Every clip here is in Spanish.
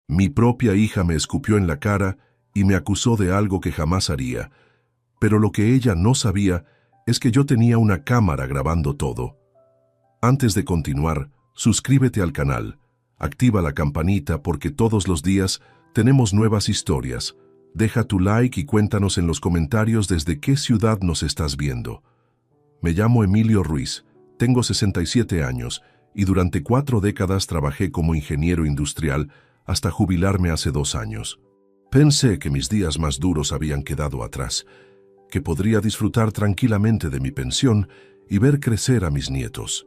Mi propia hija me escupió en la cara y me acusó de algo que jamás haría, pero lo que ella no sabía es que yo tenía una cámara grabando todo. Antes de continuar, suscríbete al canal, activa la campanita porque todos los días tenemos nuevas historias. Deja tu like y cuéntanos en los comentarios desde qué ciudad nos estás viendo. Me llamo Emilio Ruiz, tengo 67 años y durante 4 décadas trabajé como ingeniero industrial hasta jubilarme hace 2 años. Pensé que mis días más duros habían quedado atrás, que podría disfrutar tranquilamente de mi pensión y ver crecer a mis nietos.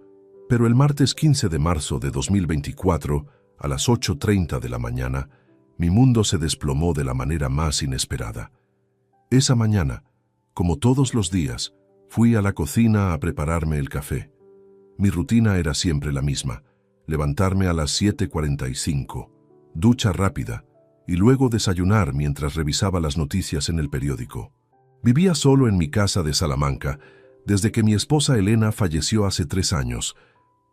Pero el martes 15 de marzo de 2024, a las 8:30 de la mañana, mi mundo se desplomó de la manera más inesperada. Esa mañana, como todos los días, fui a la cocina a prepararme el café. Mi rutina era siempre la misma: levantarme a las 7:45, ducha rápida y luego desayunar mientras revisaba las noticias en el periódico. Vivía solo en mi casa de Salamanca desde que mi esposa Elena falleció hace 3 años,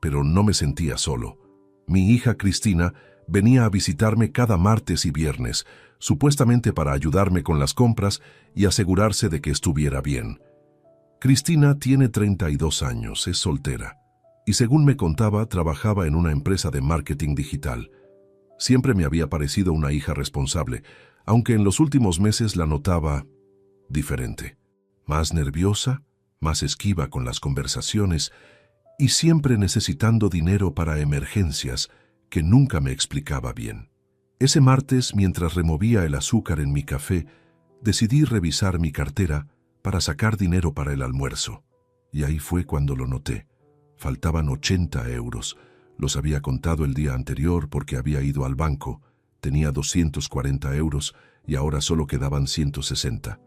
pero no me sentía solo. Mi hija Cristina venía a visitarme cada martes y viernes, supuestamente para ayudarme con las compras y asegurarse de que estuviera bien. Cristina tiene 32 años, es soltera, y según me contaba, trabajaba en una empresa de marketing digital. Siempre me había parecido una hija responsable, aunque en los últimos meses la notaba diferente. Más nerviosa, más esquiva con las conversaciones y siempre necesitando dinero para emergencias que nunca me explicaba bien. Ese martes, mientras removía el azúcar en mi café, decidí revisar mi cartera para sacar dinero para el almuerzo. Y ahí fue cuando lo noté. Faltaban 80 euros. Los había contado el día anterior porque había ido al banco. Tenía 240 euros y ahora solo quedaban 160.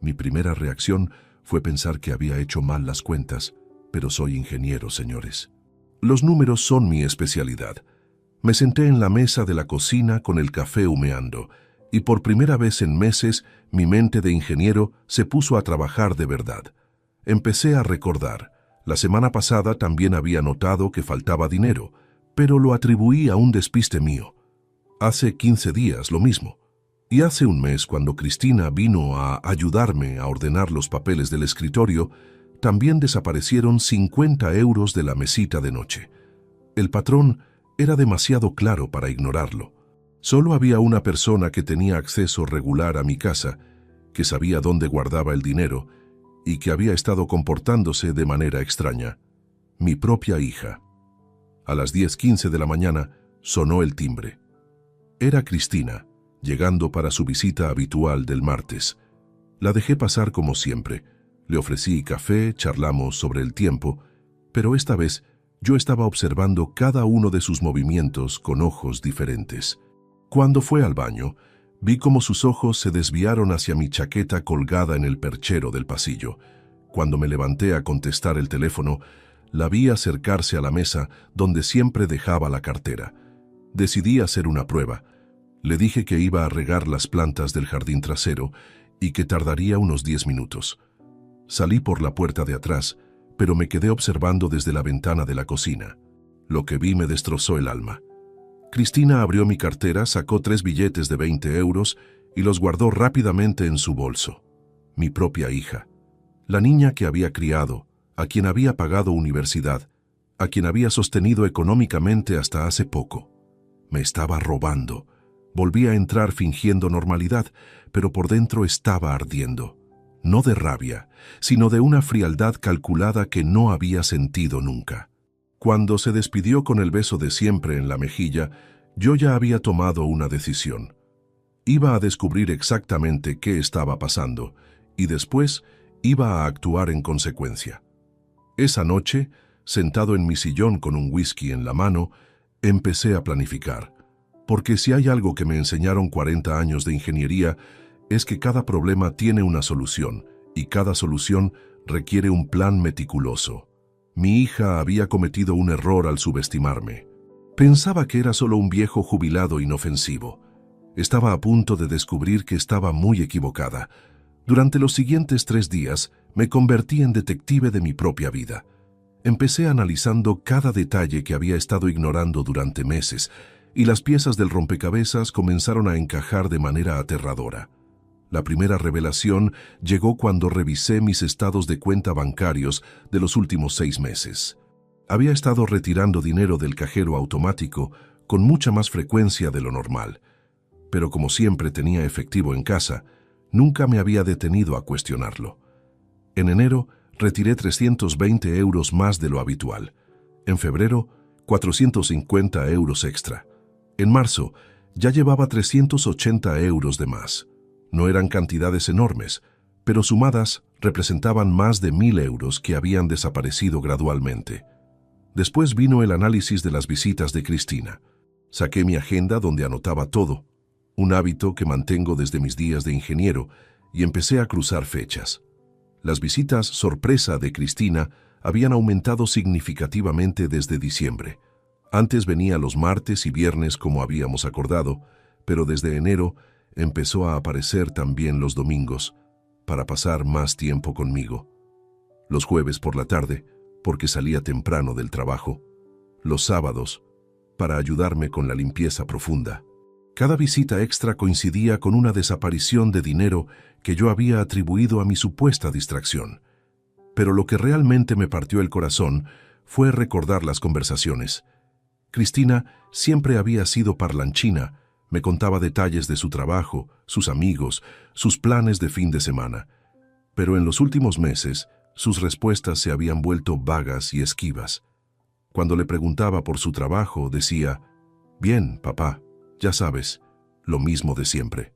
Mi primera reacción fue pensar que había hecho mal las cuentas, pero soy ingeniero, señores. Los números son mi especialidad. Me senté en la mesa de la cocina con el café humeando, y por primera vez en meses mi mente de ingeniero se puso a trabajar de verdad. Empecé a recordar. La semana pasada también había notado que faltaba dinero, pero lo atribuí a un despiste mío. Hace 15 días lo mismo. Y hace un mes, cuando Cristina vino a ayudarme a ordenar los papeles del escritorio, también desaparecieron 50 euros de la mesita de noche. El patrón era demasiado claro para ignorarlo. Solo había una persona que tenía acceso regular a mi casa, que sabía dónde guardaba el dinero y que había estado comportándose de manera extraña: mi propia hija. A las 10:15 de la mañana sonó el timbre. Era Cristina, llegando para su visita habitual del martes. La dejé pasar como siempre. Le ofrecí café, charlamos sobre el tiempo, pero esta vez yo estaba observando cada uno de sus movimientos con ojos diferentes. Cuando fue al baño, vi cómo sus ojos se desviaron hacia mi chaqueta colgada en el perchero del pasillo. Cuando me levanté a contestar el teléfono, la vi acercarse a la mesa donde siempre dejaba la cartera. Decidí hacer una prueba. Le dije que iba a regar las plantas del jardín trasero y que tardaría unos 10 minutos. Salí por la puerta de atrás, pero me quedé observando desde la ventana de la cocina. Lo que vi me destrozó el alma. Cristina abrió mi cartera, sacó 3 billetes de 20 euros y los guardó rápidamente en su bolso. Mi propia hija, la niña que había criado, a quien había pagado universidad, a quien había sostenido económicamente hasta hace poco. Me estaba robando. Volví a entrar fingiendo normalidad, pero por dentro estaba ardiendo. No de rabia, sino de una frialdad calculada que no había sentido nunca. Cuando se despidió con el beso de siempre en la mejilla, yo ya había tomado una decisión. Iba a descubrir exactamente qué estaba pasando, y después iba a actuar en consecuencia. Esa noche, sentado en mi sillón con un whisky en la mano, empecé a planificar. Porque si hay algo que me enseñaron 40 años de ingeniería, es que cada problema tiene una solución, y cada solución requiere un plan meticuloso. Mi hija había cometido un error al subestimarme. Pensaba que era solo un viejo jubilado inofensivo. Estaba a punto de descubrir que estaba muy equivocada. Durante los siguientes 3 días, me convertí en detective de mi propia vida. Empecé analizando cada detalle que había estado ignorando durante meses, y las piezas del rompecabezas comenzaron a encajar de manera aterradora. La primera revelación llegó cuando revisé mis estados de cuenta bancarios de los últimos 6 meses. Había estado retirando dinero del cajero automático con mucha más frecuencia de lo normal, pero como siempre tenía efectivo en casa, nunca me había detenido a cuestionarlo. En enero retiré 320 euros más de lo habitual. En febrero, 450 euros extra. En marzo, ya llevaba 380 euros de más. No eran cantidades enormes, pero sumadas representaban más de 1.000 euros que habían desaparecido gradualmente. Después vino el análisis de las visitas de Cristina. Saqué mi agenda donde anotaba todo, un hábito que mantengo desde mis días de ingeniero, y empecé a cruzar fechas. Las visitas sorpresa de Cristina habían aumentado significativamente desde diciembre. Antes venía los martes y viernes como habíamos acordado, pero desde enero empezó a aparecer también los domingos, para pasar más tiempo conmigo. Los jueves por la tarde, porque salía temprano del trabajo. Los sábados, para ayudarme con la limpieza profunda. Cada visita extra coincidía con una desaparición de dinero que yo había atribuido a mi supuesta distracción. Pero lo que realmente me partió el corazón fue recordar las conversaciones. Cristina siempre había sido parlanchina, me contaba detalles de su trabajo, sus amigos, sus planes de fin de semana. Pero en los últimos meses, sus respuestas se habían vuelto vagas y esquivas. Cuando le preguntaba por su trabajo, decía, «Bien, papá, ya sabes, lo mismo de siempre».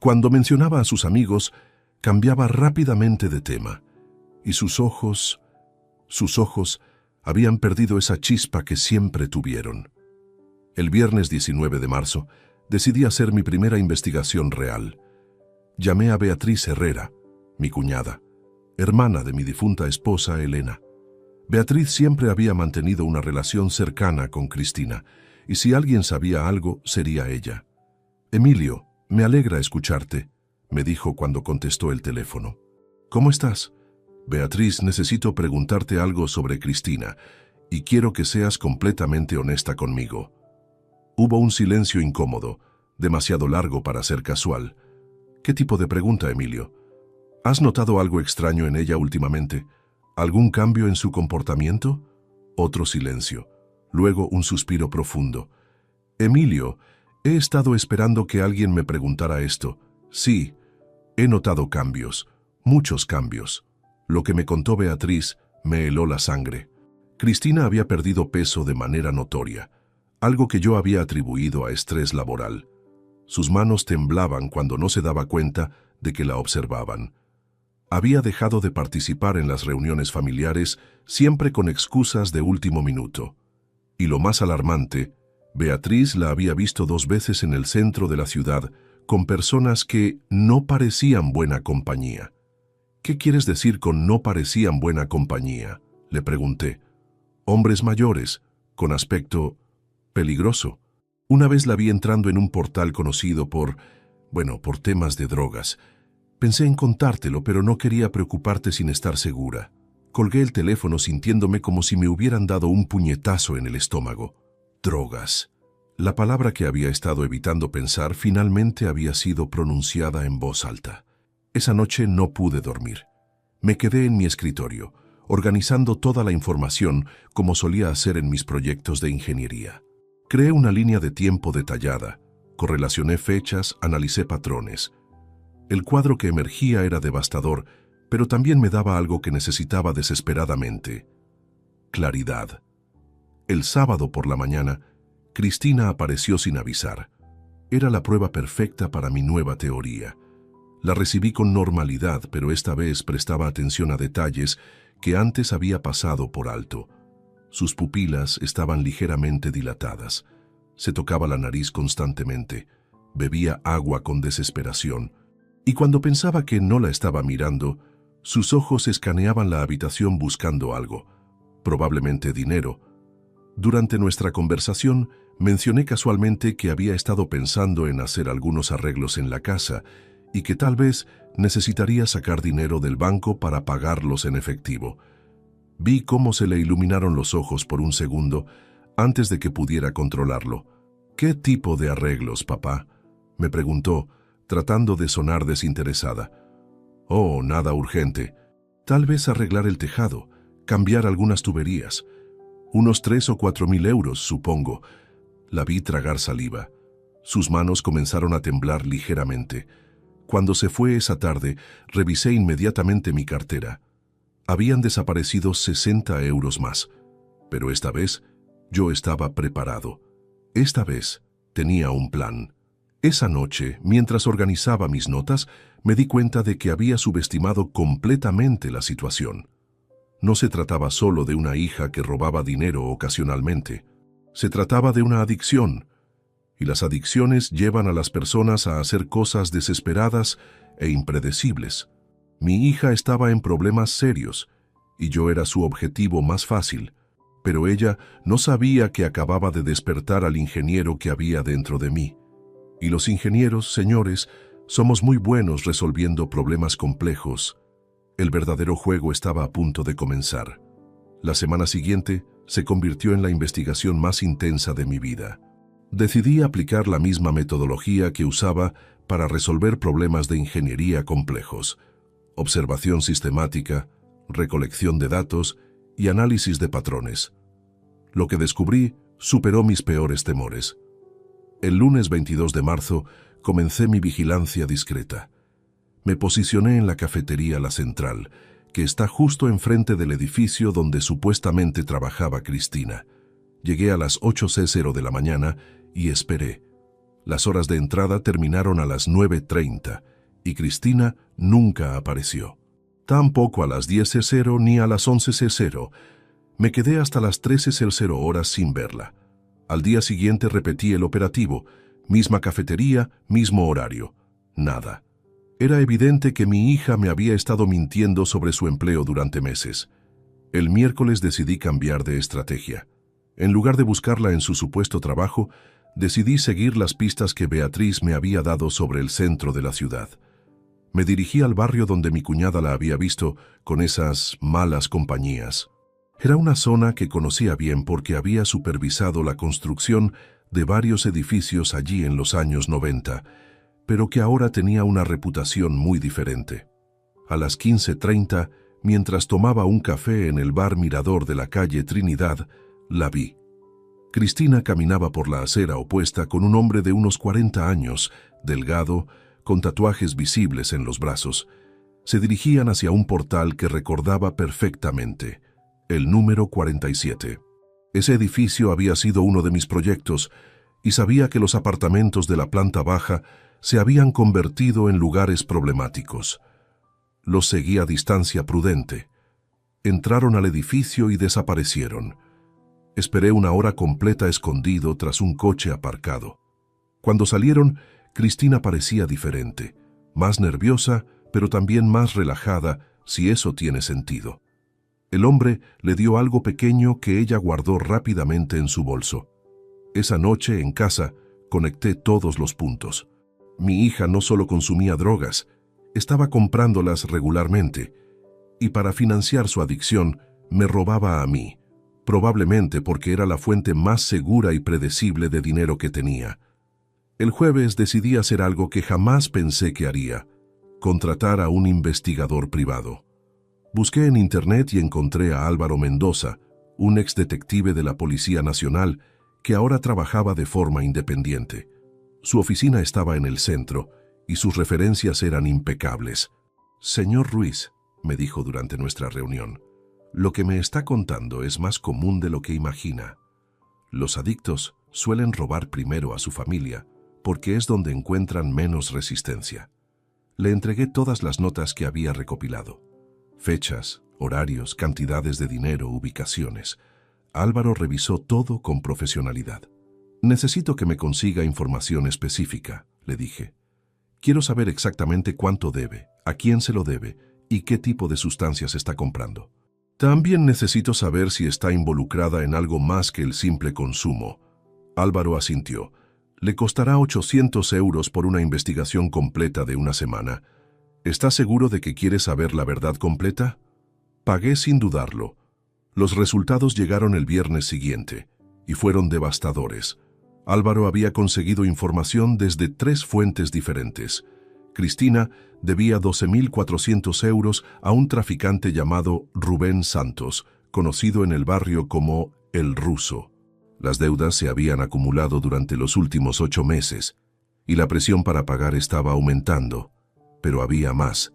Cuando mencionaba a sus amigos, cambiaba rápidamente de tema, y sus ojos habían perdido esa chispa que siempre tuvieron. El viernes 19 de marzo, decidí hacer mi primera investigación real. Llamé a Beatriz Herrera, mi cuñada, hermana de mi difunta esposa Elena. Beatriz siempre había mantenido una relación cercana con Cristina, y si alguien sabía algo, sería ella. «Emilio, me alegra escucharte», me dijo cuando contestó el teléfono. «¿Cómo estás?» «Beatriz, necesito preguntarte algo sobre Cristina, y quiero que seas completamente honesta conmigo». Hubo un silencio incómodo, demasiado largo para ser casual. «¿Qué tipo de pregunta, Emilio? ¿Has notado algo extraño en ella últimamente? ¿Algún cambio en su comportamiento?» Otro silencio. Luego un suspiro profundo. «Emilio, he estado esperando que alguien me preguntara esto. Sí, he notado cambios, muchos cambios. Lo que me contó Beatriz me heló la sangre. Cristina había perdido peso de manera notoria, algo que yo había atribuido a estrés laboral. Sus manos temblaban cuando no se daba cuenta de que la observaban. Había dejado de participar en las reuniones familiares siempre con excusas de último minuto. Y lo más alarmante, Beatriz la había visto 2 veces en el centro de la ciudad con personas que no parecían buena compañía. «¿Qué quieres decir con no parecían buena compañía?», le pregunté. «Hombres mayores, con aspecto peligroso». Una vez la vi entrando en un portal conocido por temas de drogas. Pensé en contártelo, pero no quería preocuparte sin estar segura. Colgué el teléfono sintiéndome como si me hubieran dado un puñetazo en el estómago. Drogas. La palabra que había estado evitando pensar finalmente había sido pronunciada en voz alta. Esa noche no pude dormir. Me quedé en mi escritorio, organizando toda la información como solía hacer en mis proyectos de ingeniería. Creé una línea de tiempo detallada, correlacioné fechas, analicé patrones. El cuadro que emergía era devastador, pero también me daba algo que necesitaba desesperadamente: claridad. El sábado por la mañana, Cristina apareció sin avisar. Era la prueba perfecta para mi nueva teoría. La recibí con normalidad, pero esta vez prestaba atención a detalles que antes había pasado por alto. Sus pupilas estaban ligeramente dilatadas. Se tocaba la nariz constantemente. Bebía agua con desesperación. Y cuando pensaba que no la estaba mirando, sus ojos escaneaban la habitación buscando algo, probablemente dinero. Durante nuestra conversación, mencioné casualmente que había estado pensando en hacer algunos arreglos en la casa y que tal vez necesitaría sacar dinero del banco para pagarlos en efectivo. Vi cómo se le iluminaron los ojos por un segundo antes de que pudiera controlarlo. ¿Qué tipo de arreglos, papá?, me preguntó, tratando de sonar desinteresada. Oh, nada urgente. Tal vez arreglar el tejado, cambiar algunas tuberías. Unos 3 o 4 mil euros, supongo. La vi tragar saliva. Sus manos comenzaron a temblar ligeramente. Cuando se fue esa tarde, revisé inmediatamente mi cartera. Habían desaparecido 60 euros más. Pero esta vez, yo estaba preparado. Esta vez, tenía un plan. Esa noche, mientras organizaba mis notas, me di cuenta de que había subestimado completamente la situación. No se trataba solo de una hija que robaba dinero ocasionalmente. Se trataba de una adicción. Y las adicciones llevan a las personas a hacer cosas desesperadas e impredecibles. Mi hija estaba en problemas serios, y yo era su objetivo más fácil, pero ella no sabía que acababa de despertar al ingeniero que había dentro de mí. Y los ingenieros, señores, somos muy buenos resolviendo problemas complejos. El verdadero juego estaba a punto de comenzar. La semana siguiente se convirtió en la investigación más intensa de mi vida. Decidí aplicar la misma metodología que usaba para resolver problemas de ingeniería complejos: observación sistemática, recolección de datos y análisis de patrones. Lo que descubrí superó mis peores temores. El lunes 22 de marzo comencé mi vigilancia discreta. Me posicioné en la cafetería La Central, que está justo enfrente del edificio donde supuestamente trabajaba Cristina. Llegué a las 8:00 de la mañana y esperé. Las horas de entrada terminaron a las 9:30 y Cristina nunca apareció. Tampoco a las 10:00 ni a las 11:00. Me quedé hasta las 13:00 horas sin verla. Al día siguiente repetí el operativo, misma cafetería, mismo horario. Nada. Era evidente que mi hija me había estado mintiendo sobre su empleo durante meses. El miércoles decidí cambiar de estrategia. En lugar de buscarla en su supuesto trabajo, decidí seguir las pistas que Beatriz me había dado sobre el centro de la ciudad. Me dirigí al barrio donde mi cuñada la había visto con esas malas compañías. Era una zona que conocía bien porque había supervisado la construcción de varios edificios allí en los años 90, pero que ahora tenía una reputación muy diferente. A las 15:30, mientras tomaba un café en el bar Mirador de la calle Trinidad, la vi. Cristina caminaba por la acera opuesta con un hombre de unos 40 años, delgado, con tatuajes visibles en los brazos. Se dirigían hacia un portal que recordaba perfectamente: el número 47. Ese edificio había sido uno de mis proyectos y sabía que los apartamentos de la planta baja se habían convertido en lugares problemáticos. Los seguí a distancia prudente. Entraron al edificio y desaparecieron. Esperé una hora completa escondido tras un coche aparcado. Cuando salieron, Cristina parecía diferente, más nerviosa, pero también más relajada, si eso tiene sentido. El hombre le dio algo pequeño que ella guardó rápidamente en su bolso. Esa noche, en casa, conecté todos los puntos. Mi hija no solo consumía drogas, estaba comprándolas regularmente, y para financiar su adicción, me robaba a mí, probablemente porque era la fuente más segura y predecible de dinero que tenía. El jueves decidí hacer algo que jamás pensé que haría: contratar a un investigador privado. Busqué en internet y encontré a Álvaro Mendoza, un exdetective de la Policía Nacional que ahora trabajaba de forma independiente. Su oficina estaba en el centro y sus referencias eran impecables. «Señor Ruiz», me dijo durante nuestra reunión, «lo que me está contando es más común de lo que imagina. Los adictos suelen robar primero a su familia porque es donde encuentran menos resistencia». Le entregué todas las notas que había recopilado. Fechas, horarios, cantidades de dinero, ubicaciones. Álvaro revisó todo con profesionalidad. «Necesito que me consiga información específica», le dije. «Quiero saber exactamente cuánto debe, a quién se lo debe y qué tipo de sustancias está comprando. También necesito saber si está involucrada en algo más que el simple consumo». Álvaro asintió. «Le costará 800 euros por una investigación completa de una semana. ¿Está seguro de que quiere saber la verdad completa?» Pagué sin dudarlo. Los resultados llegaron el viernes siguiente y fueron devastadores. Álvaro había conseguido información desde 3 fuentes diferentes. Cristina debía 12.400 euros a un traficante llamado Rubén Santos, conocido en el barrio como El Ruso. Las deudas se habían acumulado durante los últimos 8 meses, y la presión para pagar estaba aumentando. Pero había más.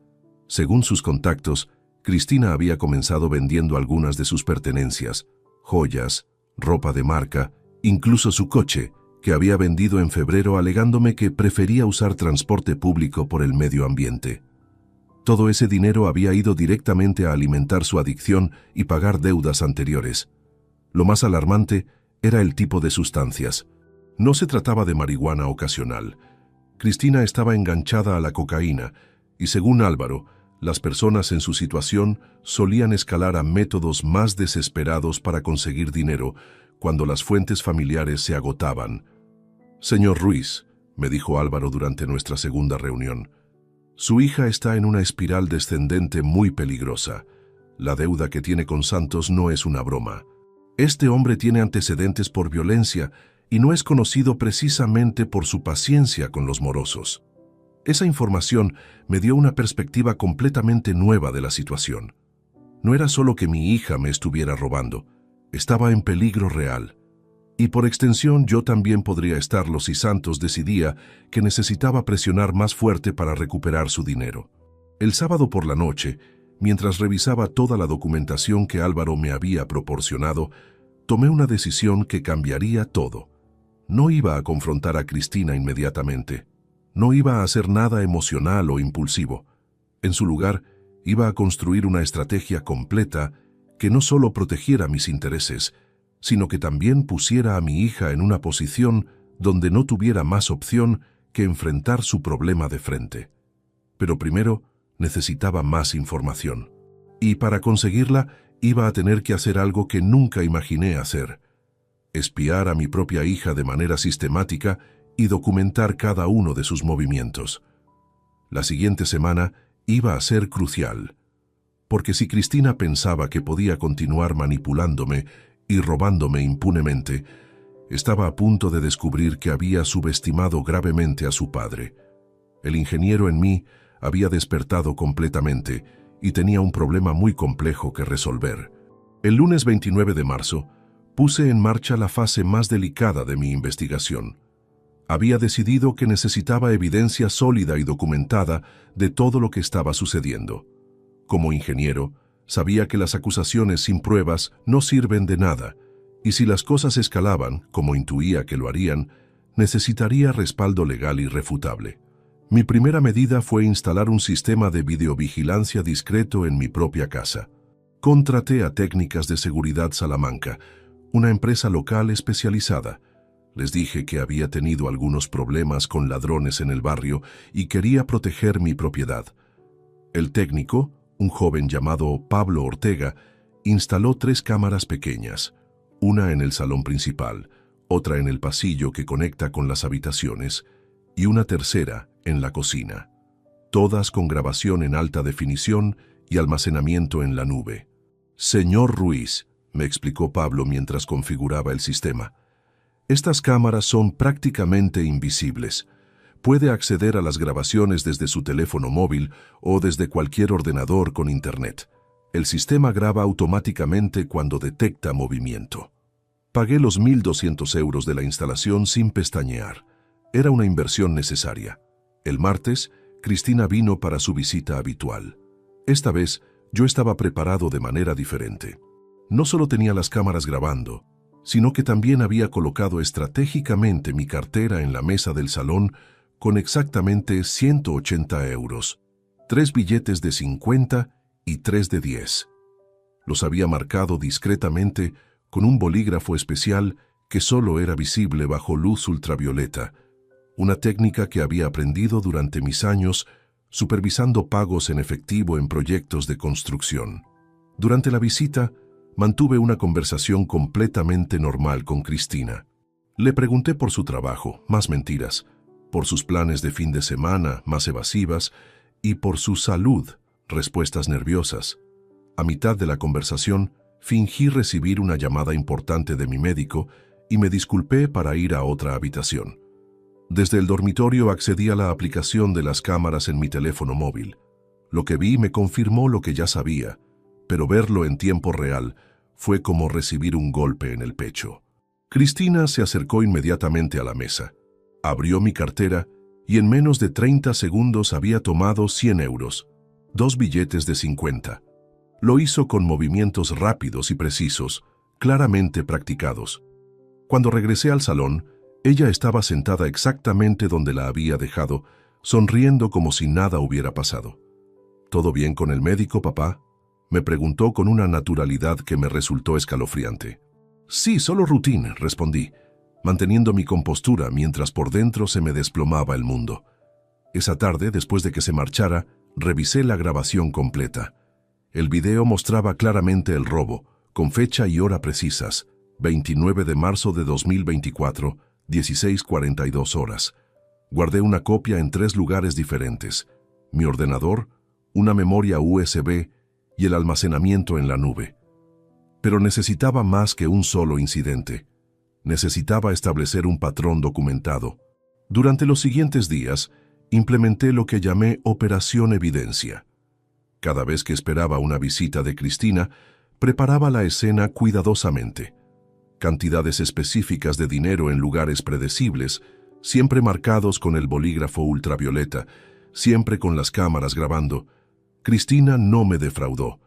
Según sus contactos, Cristina había comenzado vendiendo algunas de sus pertenencias, joyas, ropa de marca, incluso su coche, que había vendido en febrero alegándome que prefería usar transporte público por el medio ambiente. Todo ese dinero había ido directamente a alimentar su adicción y pagar deudas anteriores. Lo más alarmante era el tipo de sustancias. No se trataba de marihuana ocasional. Cristina estaba enganchada a la cocaína y, según Álvaro, las personas en su situación solían escalar a métodos más desesperados para conseguir dinero cuando las fuentes familiares se agotaban. «Señor Ruiz», me dijo Álvaro durante nuestra segunda reunión, «su hija está en una espiral descendente muy peligrosa. La deuda que tiene con Santos no es una broma. Este hombre tiene antecedentes por violencia y no es conocido precisamente por su paciencia con los morosos». Esa información me dio una perspectiva completamente nueva de la situación. No era solo que mi hija me estuviera robando, estaba en peligro real. Y por extensión yo también podría estarlo si Santos decidía que necesitaba presionar más fuerte para recuperar su dinero. El sábado por la noche, mientras revisaba toda la documentación que Álvaro me había proporcionado, tomé una decisión que cambiaría todo. No iba a confrontar a Cristina inmediatamente. No iba a hacer nada emocional o impulsivo. En su lugar, iba a construir una estrategia completa que no solo protegiera mis intereses, sino que también pusiera a mi hija en una posición donde no tuviera más opción que enfrentar su problema de frente. Pero primero necesitaba más información. Y para conseguirla, iba a tener que hacer algo que nunca imaginé hacer: espiar a mi propia hija de manera sistemática y documentar cada uno de sus movimientos. La siguiente semana iba a ser crucial, porque si Cristina pensaba que podía continuar manipulándome y robándome impunemente, estaba a punto de descubrir que había subestimado gravemente a su padre. El ingeniero en mí había despertado completamente y tenía un problema muy complejo que resolver. El lunes 29 de marzo, puse en marcha la fase más delicada de mi investigación. Había decidido que necesitaba evidencia sólida y documentada de todo lo que estaba sucediendo. Como ingeniero, sabía que las acusaciones sin pruebas no sirven de nada, y si las cosas escalaban, como intuía que lo harían, necesitaría respaldo legal irrefutable. Mi primera medida fue instalar un sistema de videovigilancia discreto en mi propia casa. Contraté a Técnicas de Seguridad Salamanca, una empresa local especializada. Les dije que había tenido algunos problemas con ladrones en el barrio y quería proteger mi propiedad. El técnico, un joven llamado Pablo Ortega, instaló 3 cámaras pequeñas, una en el salón principal, otra en el pasillo que conecta con las habitaciones y una tercera en la cocina, todas con grabación en alta definición y almacenamiento en la nube. «Señor Ruiz», me explicó Pablo mientras configuraba el sistema, «estas cámaras son prácticamente invisibles. Puede acceder a las grabaciones desde su teléfono móvil o desde cualquier ordenador con internet. El sistema graba automáticamente cuando detecta movimiento». Pagué los 1.200 euros de la instalación sin pestañear. Era una inversión necesaria. El martes, Cristina vino para su visita habitual. Esta vez, yo estaba preparado de manera diferente. No solo tenía las cámaras grabando, sino que también había colocado estratégicamente mi cartera en la mesa del salón con exactamente 180 euros, 3 billetes de 50 y 3 de 10. Los había marcado discretamente con un bolígrafo especial que solo era visible bajo luz ultravioleta, una técnica que había aprendido durante mis años supervisando pagos en efectivo en proyectos de construcción. Durante la visita, mantuve una conversación completamente normal con Cristina. Le pregunté por su trabajo, más mentiras, por sus planes de fin de semana, más evasivas, y por su salud, respuestas nerviosas. A mitad de la conversación, fingí recibir una llamada importante de mi médico y me disculpé para ir a otra habitación. Desde el dormitorio accedí a la aplicación de las cámaras en mi teléfono móvil. Lo que vi me confirmó lo que ya sabía, pero verlo en tiempo real fue como recibir un golpe en el pecho. Cristina se acercó inmediatamente a la mesa, abrió mi cartera y en menos de 30 segundos había tomado 100 euros, 2 billetes de 50. Lo hizo con movimientos rápidos y precisos, claramente practicados. Cuando regresé al salón, ella estaba sentada exactamente donde la había dejado, sonriendo como si nada hubiera pasado. ¿Todo bien con el médico, papá?, me preguntó con una naturalidad que me resultó escalofriante. Sí, solo rutina, respondí, manteniendo mi compostura mientras por dentro se me desplomaba el mundo. Esa tarde, después de que se marchara, revisé la grabación completa. El video mostraba claramente el robo, con fecha y hora precisas, 29 de marzo de 2024, 16:42 horas. Guardé una copia en 3 lugares diferentes: mi ordenador, una memoria USB y el almacenamiento en la nube. Pero necesitaba más que un solo incidente. Necesitaba establecer un patrón documentado. Durante los siguientes días, implementé lo que llamé Operación Evidencia. Cada vez que esperaba una visita de Cristina, preparaba la escena cuidadosamente. Cantidades específicas de dinero en lugares predecibles, siempre marcados con el bolígrafo ultravioleta, siempre con las cámaras grabando. Cristina no me defraudó.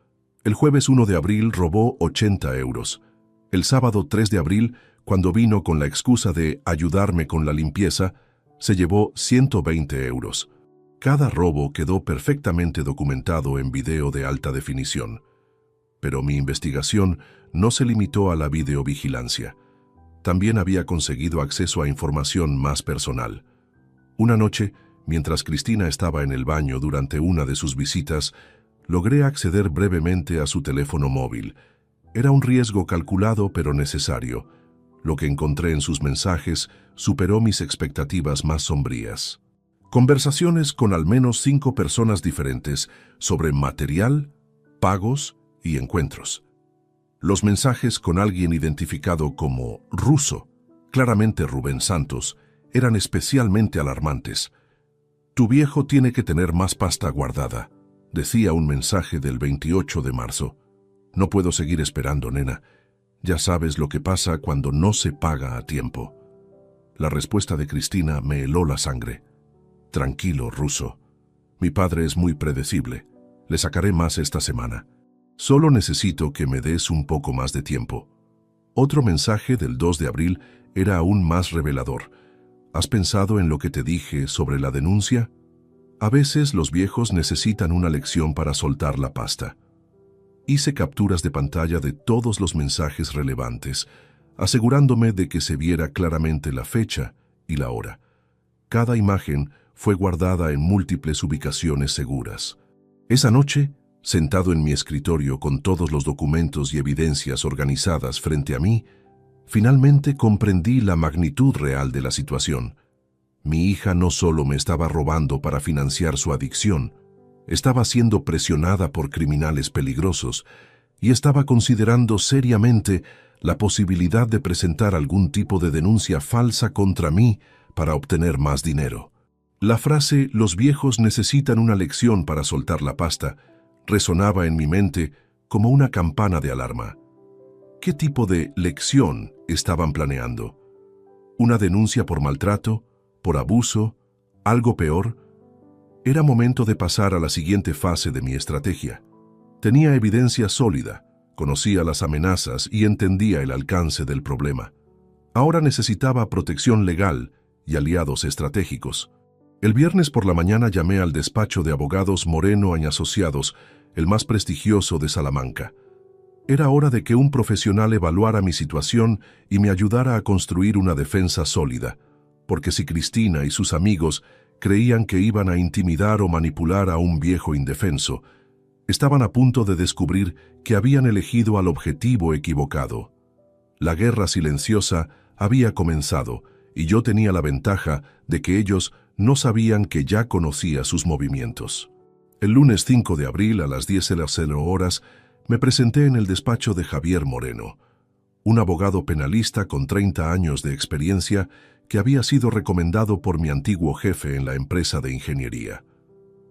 El jueves 1 de abril robó 80 euros. El sábado 3 de abril, cuando vino con la excusa de ayudarme con la limpieza, se llevó 120 euros. Cada robo quedó perfectamente documentado en video de alta definición. Pero mi investigación no se limitó a la videovigilancia. También había conseguido acceso a información más personal. Una noche, mientras Cristina estaba en el baño durante una de sus visitas, logré acceder brevemente a su teléfono móvil. Era un riesgo calculado pero necesario. Lo que encontré en sus mensajes superó mis expectativas más sombrías. Conversaciones con al menos 5 personas diferentes sobre material, pagos y encuentros. Los mensajes con alguien identificado como ruso, claramente Rubén Santos, eran especialmente alarmantes. Tu viejo tiene que tener más pasta guardada, decía un mensaje del 28 de marzo. No puedo seguir esperando, nena. Ya sabes lo que pasa cuando no se paga a tiempo. La respuesta de Cristina me heló la sangre. Tranquilo, ruso. Mi padre es muy predecible. Le sacaré más esta semana. Solo necesito que me des un poco más de tiempo. Otro mensaje del 2 de abril era aún más revelador. ¿Has pensado en lo que te dije sobre la denuncia? A veces los viejos necesitan una lección para soltar la pasta. Hice capturas de pantalla de todos los mensajes relevantes, asegurándome de que se viera claramente la fecha y la hora. Cada imagen fue guardada en múltiples ubicaciones seguras. Esa noche, sentado en mi escritorio con todos los documentos y evidencias organizadas frente a mí, finalmente comprendí la magnitud real de la situación. Mi hija no solo me estaba robando para financiar su adicción, estaba siendo presionada por criminales peligrosos y estaba considerando seriamente la posibilidad de presentar algún tipo de denuncia falsa contra mí para obtener más dinero. La frase «los viejos necesitan una lección para soltar la pasta» resonaba en mi mente como una campana de alarma. ¿Qué tipo de lección estaban planeando? ¿Una denuncia por maltrato? ¿Por abuso? ¿Algo peor? Era momento de pasar a la siguiente fase de mi estrategia. Tenía evidencia sólida, conocía las amenazas y entendía el alcance del problema. Ahora necesitaba protección legal y aliados estratégicos. El viernes por la mañana llamé al despacho de abogados Moreno y Asociados, el más prestigioso de Salamanca. Era hora de que un profesional evaluara mi situación y me ayudara a construir una defensa sólida, porque si Cristina y sus amigos creían que iban a intimidar o manipular a un viejo indefenso, estaban a punto de descubrir que habían elegido al objetivo equivocado. La guerra silenciosa había comenzado y yo tenía la ventaja de que ellos no sabían que ya conocía sus movimientos. El lunes 5 de abril a las 10:00 horas me presenté en el despacho de Javier Moreno. un abogado penalista con 30 años de experiencia que había sido recomendado por mi antiguo jefe en la empresa de ingeniería.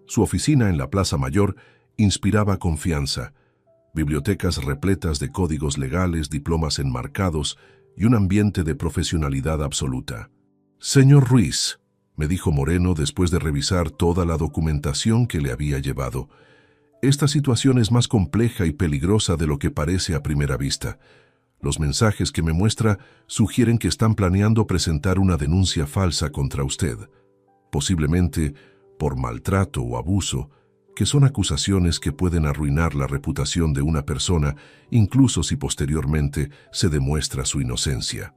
Su oficina en la Plaza Mayor inspiraba confianza, bibliotecas repletas de códigos legales, diplomas enmarcados y un ambiente de profesionalidad absoluta. «Señor Ruiz», me dijo Moreno después de revisar toda la documentación que le había llevado, «esta situación es más compleja y peligrosa de lo que parece a primera vista. Los mensajes que me muestra sugieren que están planeando presentar una denuncia falsa contra usted, posiblemente por maltrato o abuso, que son acusaciones que pueden arruinar la reputación de una persona, incluso si posteriormente se demuestra su inocencia».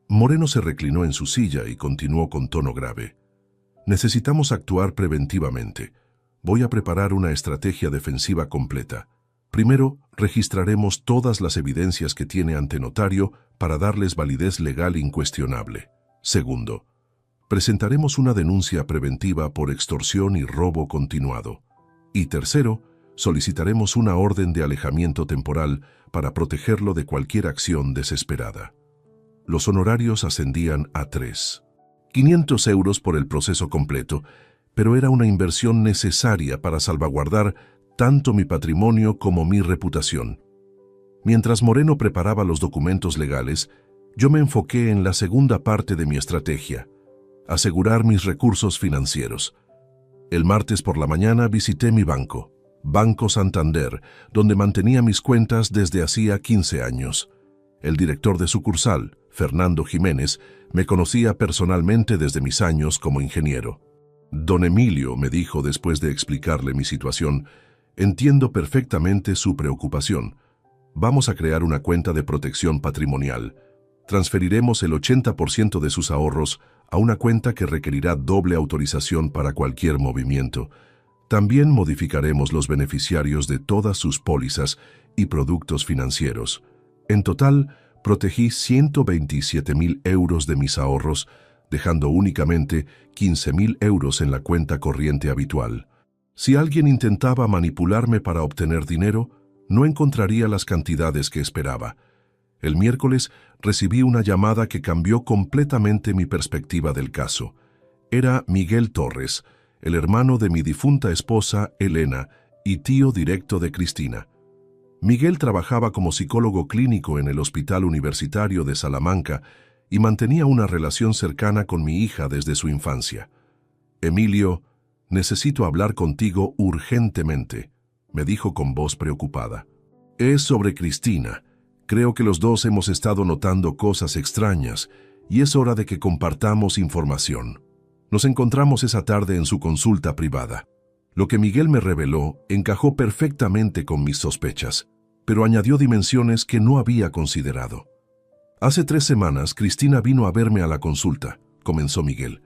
Moreno se reclinó en su silla y continuó con tono grave. «Necesitamos actuar preventivamente. Voy a preparar una estrategia defensiva completa. Primero, registraremos todas las evidencias que tiene ante notario para darles validez legal incuestionable. Segundo, presentaremos una denuncia preventiva por extorsión y robo continuado. Y tercero, solicitaremos una orden de alejamiento temporal para protegerlo de cualquier acción desesperada». Los honorarios ascendían a 500 euros por el proceso completo, pero era una inversión necesaria para salvaguardar tanto mi patrimonio como mi reputación. Mientras Moreno preparaba los documentos legales, yo me enfoqué en la segunda parte de mi estrategia: asegurar mis recursos financieros. El martes por la mañana visité mi banco, Banco Santander, donde mantenía mis cuentas desde hacía 15 años. El director de sucursal, Fernando Jiménez, me conocía personalmente desde mis años como ingeniero. «Don Emilio», me dijo después de explicarle mi situación, «entiendo perfectamente su preocupación. Vamos a crear una cuenta de protección patrimonial. Transferiremos el 80% de sus ahorros a una cuenta que requerirá doble autorización para cualquier movimiento. También modificaremos los beneficiarios de todas sus pólizas y productos financieros. En total, protegí 127.000 euros de mis ahorros, dejando únicamente 15.000 euros en la cuenta corriente habitual. Si alguien intentaba manipularme para obtener dinero, no encontraría las cantidades que esperaba. El miércoles recibí una llamada que cambió completamente mi perspectiva del caso. Era Miguel Torres, el hermano de mi difunta esposa, Elena, y tío directo de Cristina. Miguel trabajaba como psicólogo clínico en el Hospital Universitario de Salamanca y mantenía una relación cercana con mi hija desde su infancia. «Emilio, necesito hablar contigo urgentemente», me dijo con voz preocupada. «Es sobre Cristina. Creo que los dos hemos estado notando cosas extrañas y es hora de que compartamos información. Nos encontramos esa tarde en su consulta privada. Lo que Miguel me reveló encajó perfectamente con mis sospechas, pero añadió dimensiones que no había considerado. Hace 3 semanas, Cristina vino a verme a la consulta», comenzó Miguel.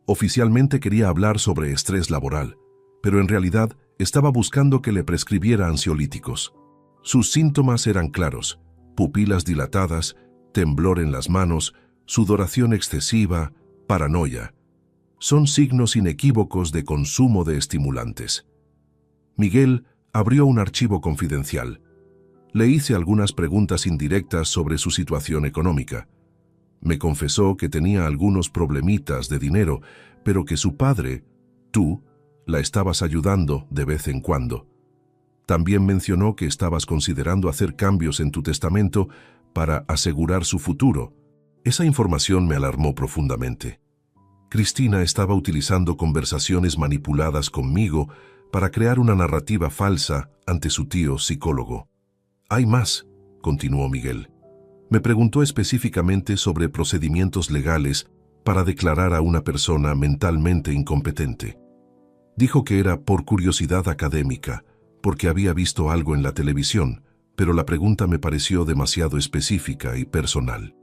«Oficialmente quería hablar sobre estrés laboral, pero en realidad estaba buscando que le prescribiera ansiolíticos. Sus síntomas eran claros: pupilas dilatadas, temblor en las manos, sudoración excesiva, paranoia. Son signos inequívocos de consumo de estimulantes». Miguel abrió un archivo confidencial. Le hice algunas preguntas indirectas sobre su situación económica. Me confesó que tenía algunos problemitas de dinero, pero que su padre, tú, la estabas ayudando de vez en cuando. También mencionó que estabas considerando hacer cambios en tu testamento para asegurar su futuro. Esa información me alarmó profundamente. Cristina estaba utilizando conversaciones manipuladas conmigo para crear una narrativa falsa ante su tío psicólogo. «Hay más», continuó Miguel. Me preguntó específicamente sobre procedimientos legales para declarar a una persona mentalmente incompetente. Dijo que era por curiosidad académica, porque había visto algo en la televisión, pero la pregunta me pareció demasiado específica y personal.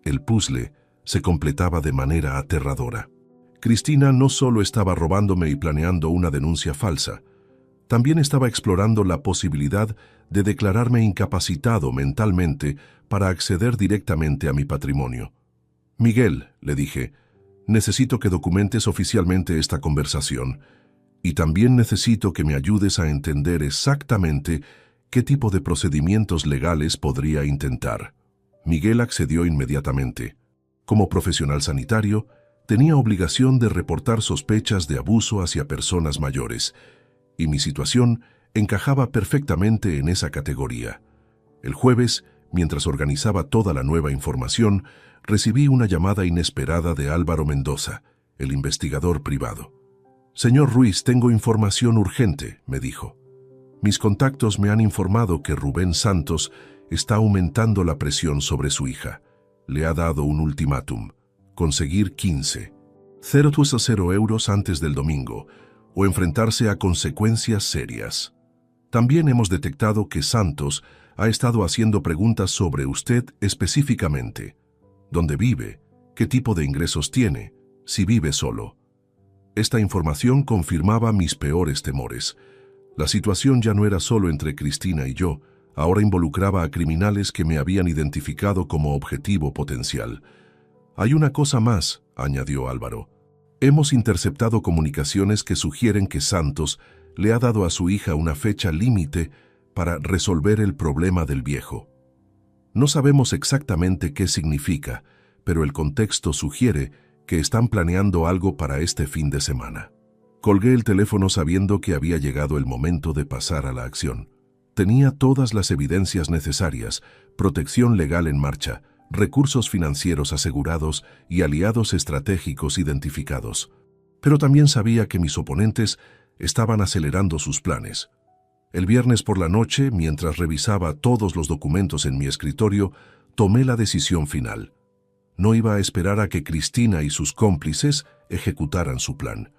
El puzzle se completaba de manera aterradora. Cristina no solo estaba robándome y planeando una denuncia falsa, también estaba explorando la posibilidad de declararme incapacitado mentalmente para acceder directamente a mi patrimonio. «Miguel», le dije, «necesito que documentes oficialmente esta conversación y también necesito que me ayudes a entender exactamente qué tipo de procedimientos legales podría intentar». Miguel accedió inmediatamente. Como profesional sanitario, tenía obligación de reportar sospechas de abuso hacia personas mayores, y mi situación encajaba perfectamente en esa categoría. El jueves, mientras organizaba toda la nueva información, recibí una llamada inesperada de Álvaro Mendoza, el investigador privado. «Señor Ruiz, tengo información urgente», me dijo. «Mis contactos me han informado que Rubén Santos está aumentando la presión sobre su hija. Le ha dado un ultimátum: conseguir 15,000 euros antes del domingo o enfrentarse a consecuencias serias. También hemos detectado que Santos ha estado haciendo preguntas sobre usted específicamente. ¿Dónde vive? ¿Qué tipo de ingresos tiene? ¿Si vive solo?». Esta información confirmaba mis peores temores. La situación ya no era solo entre Cristina y yo, ahora involucraba a criminales que me habían identificado como objetivo potencial. «Hay una cosa más», añadió Álvaro. «Hemos interceptado comunicaciones que sugieren que Santos le ha dado a su hija una fecha límite para resolver el problema del viejo. No sabemos exactamente qué significa, pero el contexto sugiere que están planeando algo para este fin de semana». Colgué el teléfono sabiendo que había llegado el momento de pasar a la acción. Tenía todas las evidencias necesarias, protección legal en marcha, recursos financieros asegurados y aliados estratégicos identificados. Pero también sabía que mis oponentes estaban acelerando sus planes. El viernes por la noche, mientras revisaba todos los documentos en mi escritorio, tomé la decisión final. No iba a esperar a que Cristina y sus cómplices ejecutaran su plan.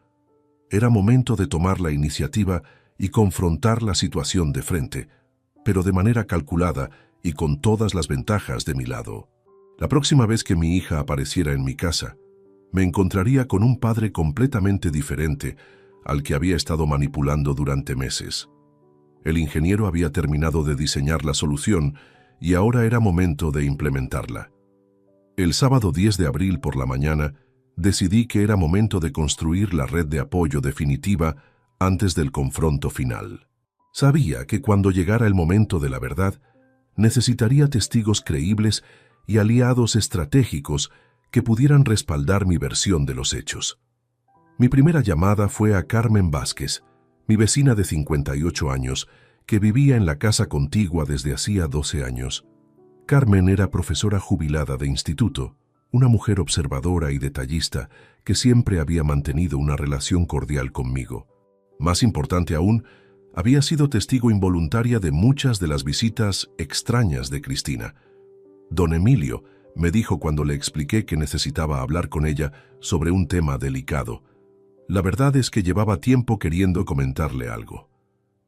Era momento de tomar la iniciativa y confrontar la situación de frente, pero de manera calculada y con todas las ventajas de mi lado. La próxima vez que mi hija apareciera en mi casa, me encontraría con un padre completamente diferente al que había estado manipulando durante meses. El ingeniero había terminado de diseñar la solución y ahora era momento de implementarla. El sábado 10 de abril por la mañana, decidí que era momento de construir la red de apoyo definitiva antes del confronto final. Sabía que cuando llegara el momento de la verdad, necesitaría testigos creíbles y aliados estratégicos que pudieran respaldar mi versión de los hechos. Mi primera llamada fue a Carmen Vázquez, mi vecina de 58 años, que vivía en la casa contigua desde hacía 12 años. Carmen era profesora jubilada de instituto, una mujer observadora y detallista que siempre había mantenido una relación cordial conmigo. Más importante aún, había sido testigo involuntaria de muchas de las visitas extrañas de Cristina. «Don Emilio», me dijo cuando le expliqué que necesitaba hablar con ella sobre un tema delicado. La verdad es que llevaba tiempo queriendo comentarle algo.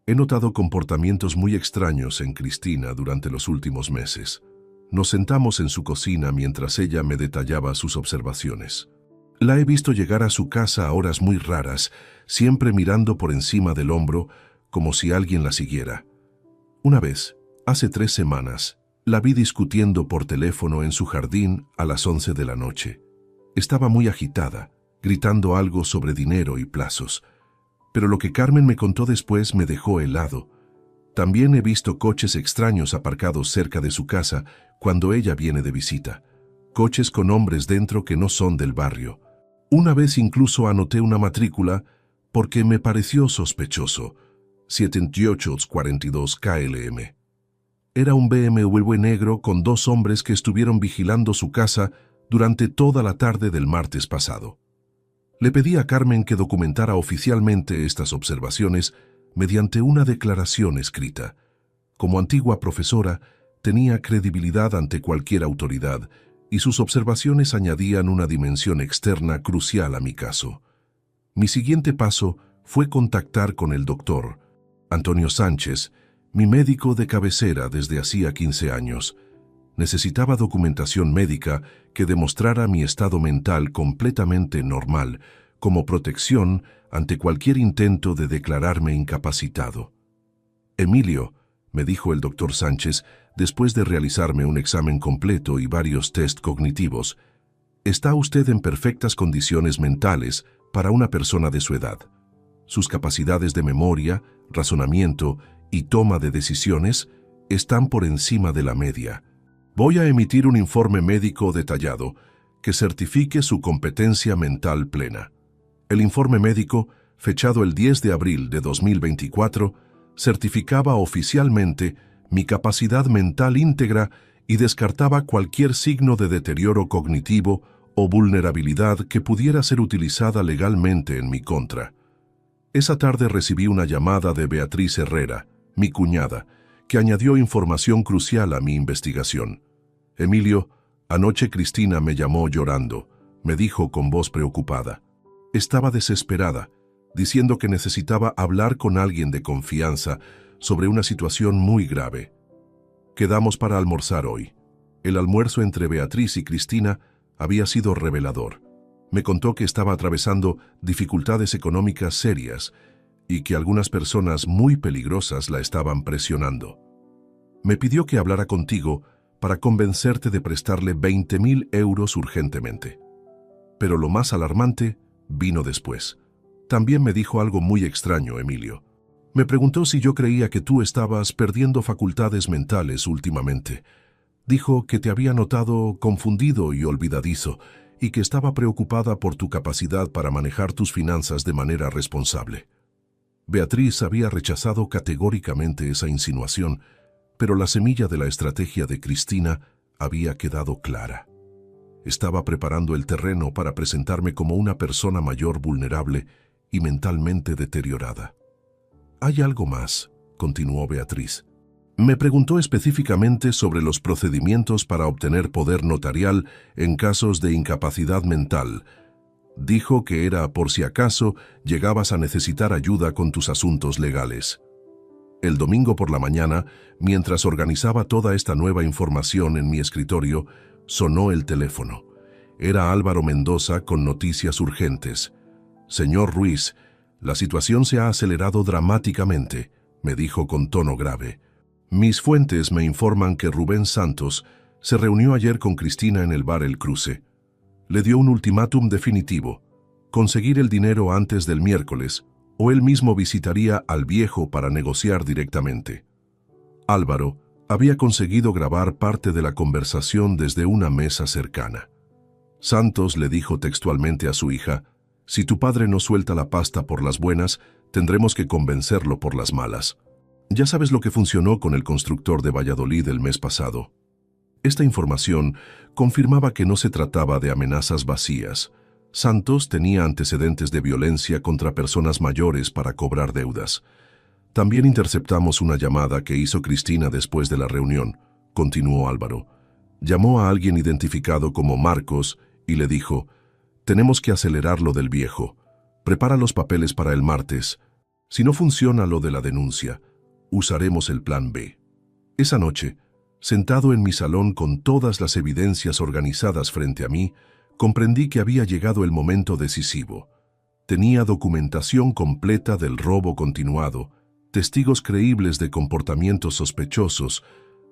He notado comportamientos muy extraños en Cristina durante los últimos meses. Nos sentamos en su cocina mientras ella me detallaba sus observaciones. La he visto llegar a su casa a horas muy raras, siempre mirando por encima del hombro, como si alguien la siguiera. Una vez, hace 3 semanas, la vi discutiendo por teléfono en su jardín a las 11 de la noche. Estaba muy agitada, gritando algo sobre dinero y plazos. Pero lo que Carmen me contó después me dejó helado. También he visto coches extraños aparcados cerca de su casa cuando ella viene de visita. Coches con hombres dentro que no son del barrio. Una vez incluso anoté una matrícula porque me pareció sospechoso. 7842 KLM. Era un BMW negro con 2 hombres que estuvieron vigilando su casa durante toda la tarde del martes pasado. Le pedí a Carmen que documentara oficialmente estas observaciones mediante una declaración escrita. Como antigua profesora, tenía credibilidad ante cualquier autoridad y sus observaciones añadían una dimensión externa crucial a mi caso. Mi siguiente paso fue contactar con el doctor Antonio Sánchez, mi médico de cabecera desde hacía 15 años. Necesitaba documentación médica que demostrara mi estado mental completamente normal, como protección ante cualquier intento de declararme incapacitado. «Emilio», me dijo el doctor Sánchez, después de realizarme un examen completo y varios test cognitivos, «está usted en perfectas condiciones mentales para una persona de su edad. Sus capacidades de memoria, razonamiento y toma de decisiones están por encima de la media. Voy a emitir un informe médico detallado que certifique su competencia mental plena. El informe médico, fechado el 10 de abril de 2024, certificaba oficialmente mi capacidad mental íntegra y descartaba cualquier signo de deterioro cognitivo o vulnerabilidad que pudiera ser utilizada legalmente en mi contra. Esa tarde recibí una llamada de Beatriz Herrera, mi cuñada, que añadió información crucial a mi investigación. Emilio, anoche Cristina me llamó llorando, me dijo con voz preocupada. Estaba desesperada, diciendo que necesitaba hablar con alguien de confianza sobre una situación muy grave. Quedamos para almorzar hoy. El almuerzo entre Beatriz y Cristina había sido revelador. Me contó que estaba atravesando dificultades económicas serias y que algunas personas muy peligrosas la estaban presionando. Me pidió que hablara contigo para convencerte de prestarle 20.000 euros urgentemente. Pero lo más alarmante vino después. También me dijo algo muy extraño, Emilio. Me preguntó si yo creía que tú estabas perdiendo facultades mentales últimamente. Dijo que te había notado confundido y olvidadizo y que estaba preocupada por tu capacidad para manejar tus finanzas de manera responsable. Beatriz había rechazado categóricamente esa insinuación, pero la semilla de la estrategia de Cristina había quedado clara. Estaba preparando el terreno para presentarme como una persona mayor vulnerable y mentalmente deteriorada. «Hay algo más», continuó Beatriz. Me preguntó específicamente sobre los procedimientos para obtener poder notarial en casos de incapacidad mental. Dijo que era por si acaso llegabas a necesitar ayuda con tus asuntos legales. El domingo por la mañana, mientras organizaba toda esta nueva información en mi escritorio, sonó el teléfono. Era Álvaro Mendoza con noticias urgentes. «Señor Ruiz, la situación se ha acelerado dramáticamente», me dijo con tono grave. «Mis fuentes me informan que Rubén Santos se reunió ayer con Cristina en el bar El Cruce. Le dio un ultimátum definitivo: conseguir el dinero antes del miércoles, o él mismo visitaría al viejo para negociar directamente». Álvaro había conseguido grabar parte de la conversación desde una mesa cercana. Santos le dijo textualmente a su hija: «Si tu padre no suelta la pasta por las buenas, tendremos que convencerlo por las malas. Ya sabes lo que funcionó con el constructor de Valladolid el mes pasado». Esta información confirmaba que no se trataba de amenazas vacías. Santos tenía antecedentes de violencia contra personas mayores para cobrar deudas. «También interceptamos una llamada que hizo Cristina después de la reunión», continuó Álvaro. «Llamó a alguien identificado como Marcos y le dijo: tenemos que acelerar lo del viejo. Prepara los papeles para el martes. Si no funciona lo de la denuncia, usaremos el plan B». Esa noche, sentado en mi salón con todas las evidencias organizadas frente a mí, comprendí que había llegado el momento decisivo. Tenía documentación completa del robo continuado, testigos creíbles de comportamientos sospechosos,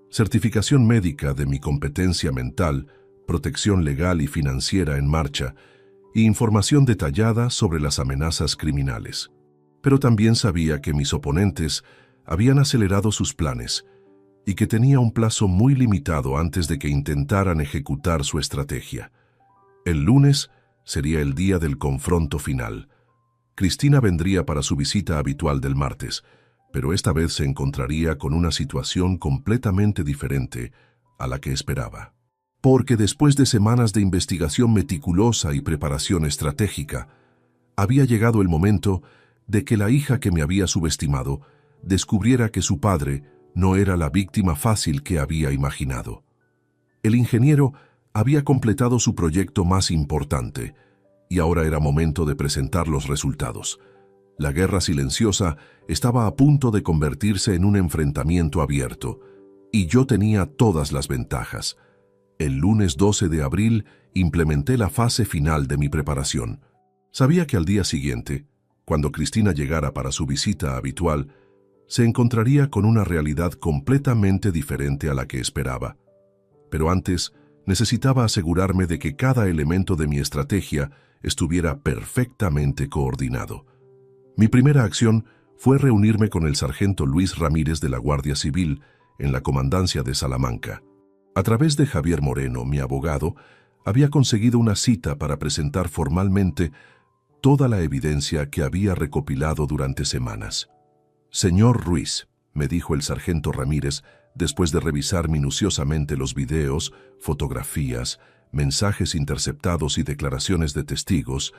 certificación médica de mi competencia mental, protección legal y financiera en marcha, y información detallada sobre las amenazas criminales. Pero también sabía que mis oponentes habían acelerado sus planes y que tenía un plazo muy limitado antes de que intentaran ejecutar su estrategia. El lunes sería el día del confronto final. Cristina vendría para su visita habitual del martes, pero esta vez se encontraría con una situación completamente diferente a la que esperaba. Porque después de semanas de investigación meticulosa y preparación estratégica, había llegado el momento de que la hija que me había subestimado descubriera que su padre no era la víctima fácil que había imaginado. El ingeniero había completado su proyecto más importante y ahora era momento de presentar los resultados. La guerra silenciosa estaba a punto de convertirse en un enfrentamiento abierto y yo tenía todas las ventajas. El lunes 12 de abril implementé la fase final de mi preparación. Sabía que al día siguiente, cuando Cristina llegara para su visita habitual, se encontraría con una realidad completamente diferente a la que esperaba. Pero antes, necesitaba asegurarme de que cada elemento de mi estrategia estuviera perfectamente coordinado. Mi primera acción fue reunirme con el sargento Luis Ramírez de la Guardia Civil en la comandancia de Salamanca. A través de Javier Moreno, mi abogado, había conseguido una cita para presentar formalmente toda la evidencia que había recopilado durante semanas. «Señor Ruiz», me dijo el sargento Ramírez, después de revisar minuciosamente los videos, fotografías, mensajes interceptados y declaraciones de testigos,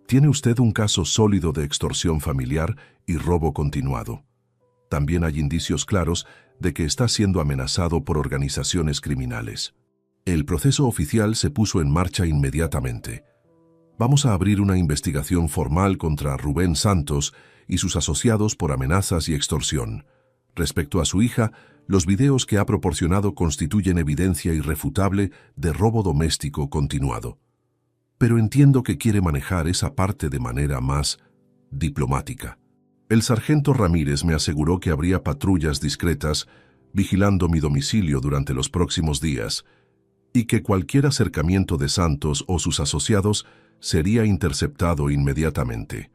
«tiene usted un caso sólido de extorsión familiar y robo continuado. También hay indicios claros de que está siendo amenazado por organizaciones criminales». El proceso oficial se puso en marcha inmediatamente. «Vamos a abrir una investigación formal contra Rubén Santos y sus asociados por amenazas y extorsión. Respecto a su hija, los videos que ha proporcionado constituyen evidencia irrefutable de robo doméstico continuado. Pero entiendo que quiere manejar esa parte de manera más diplomática». El sargento Ramírez me aseguró que habría patrullas discretas vigilando mi domicilio durante los próximos días y que cualquier acercamiento de Santos o sus asociados sería interceptado inmediatamente.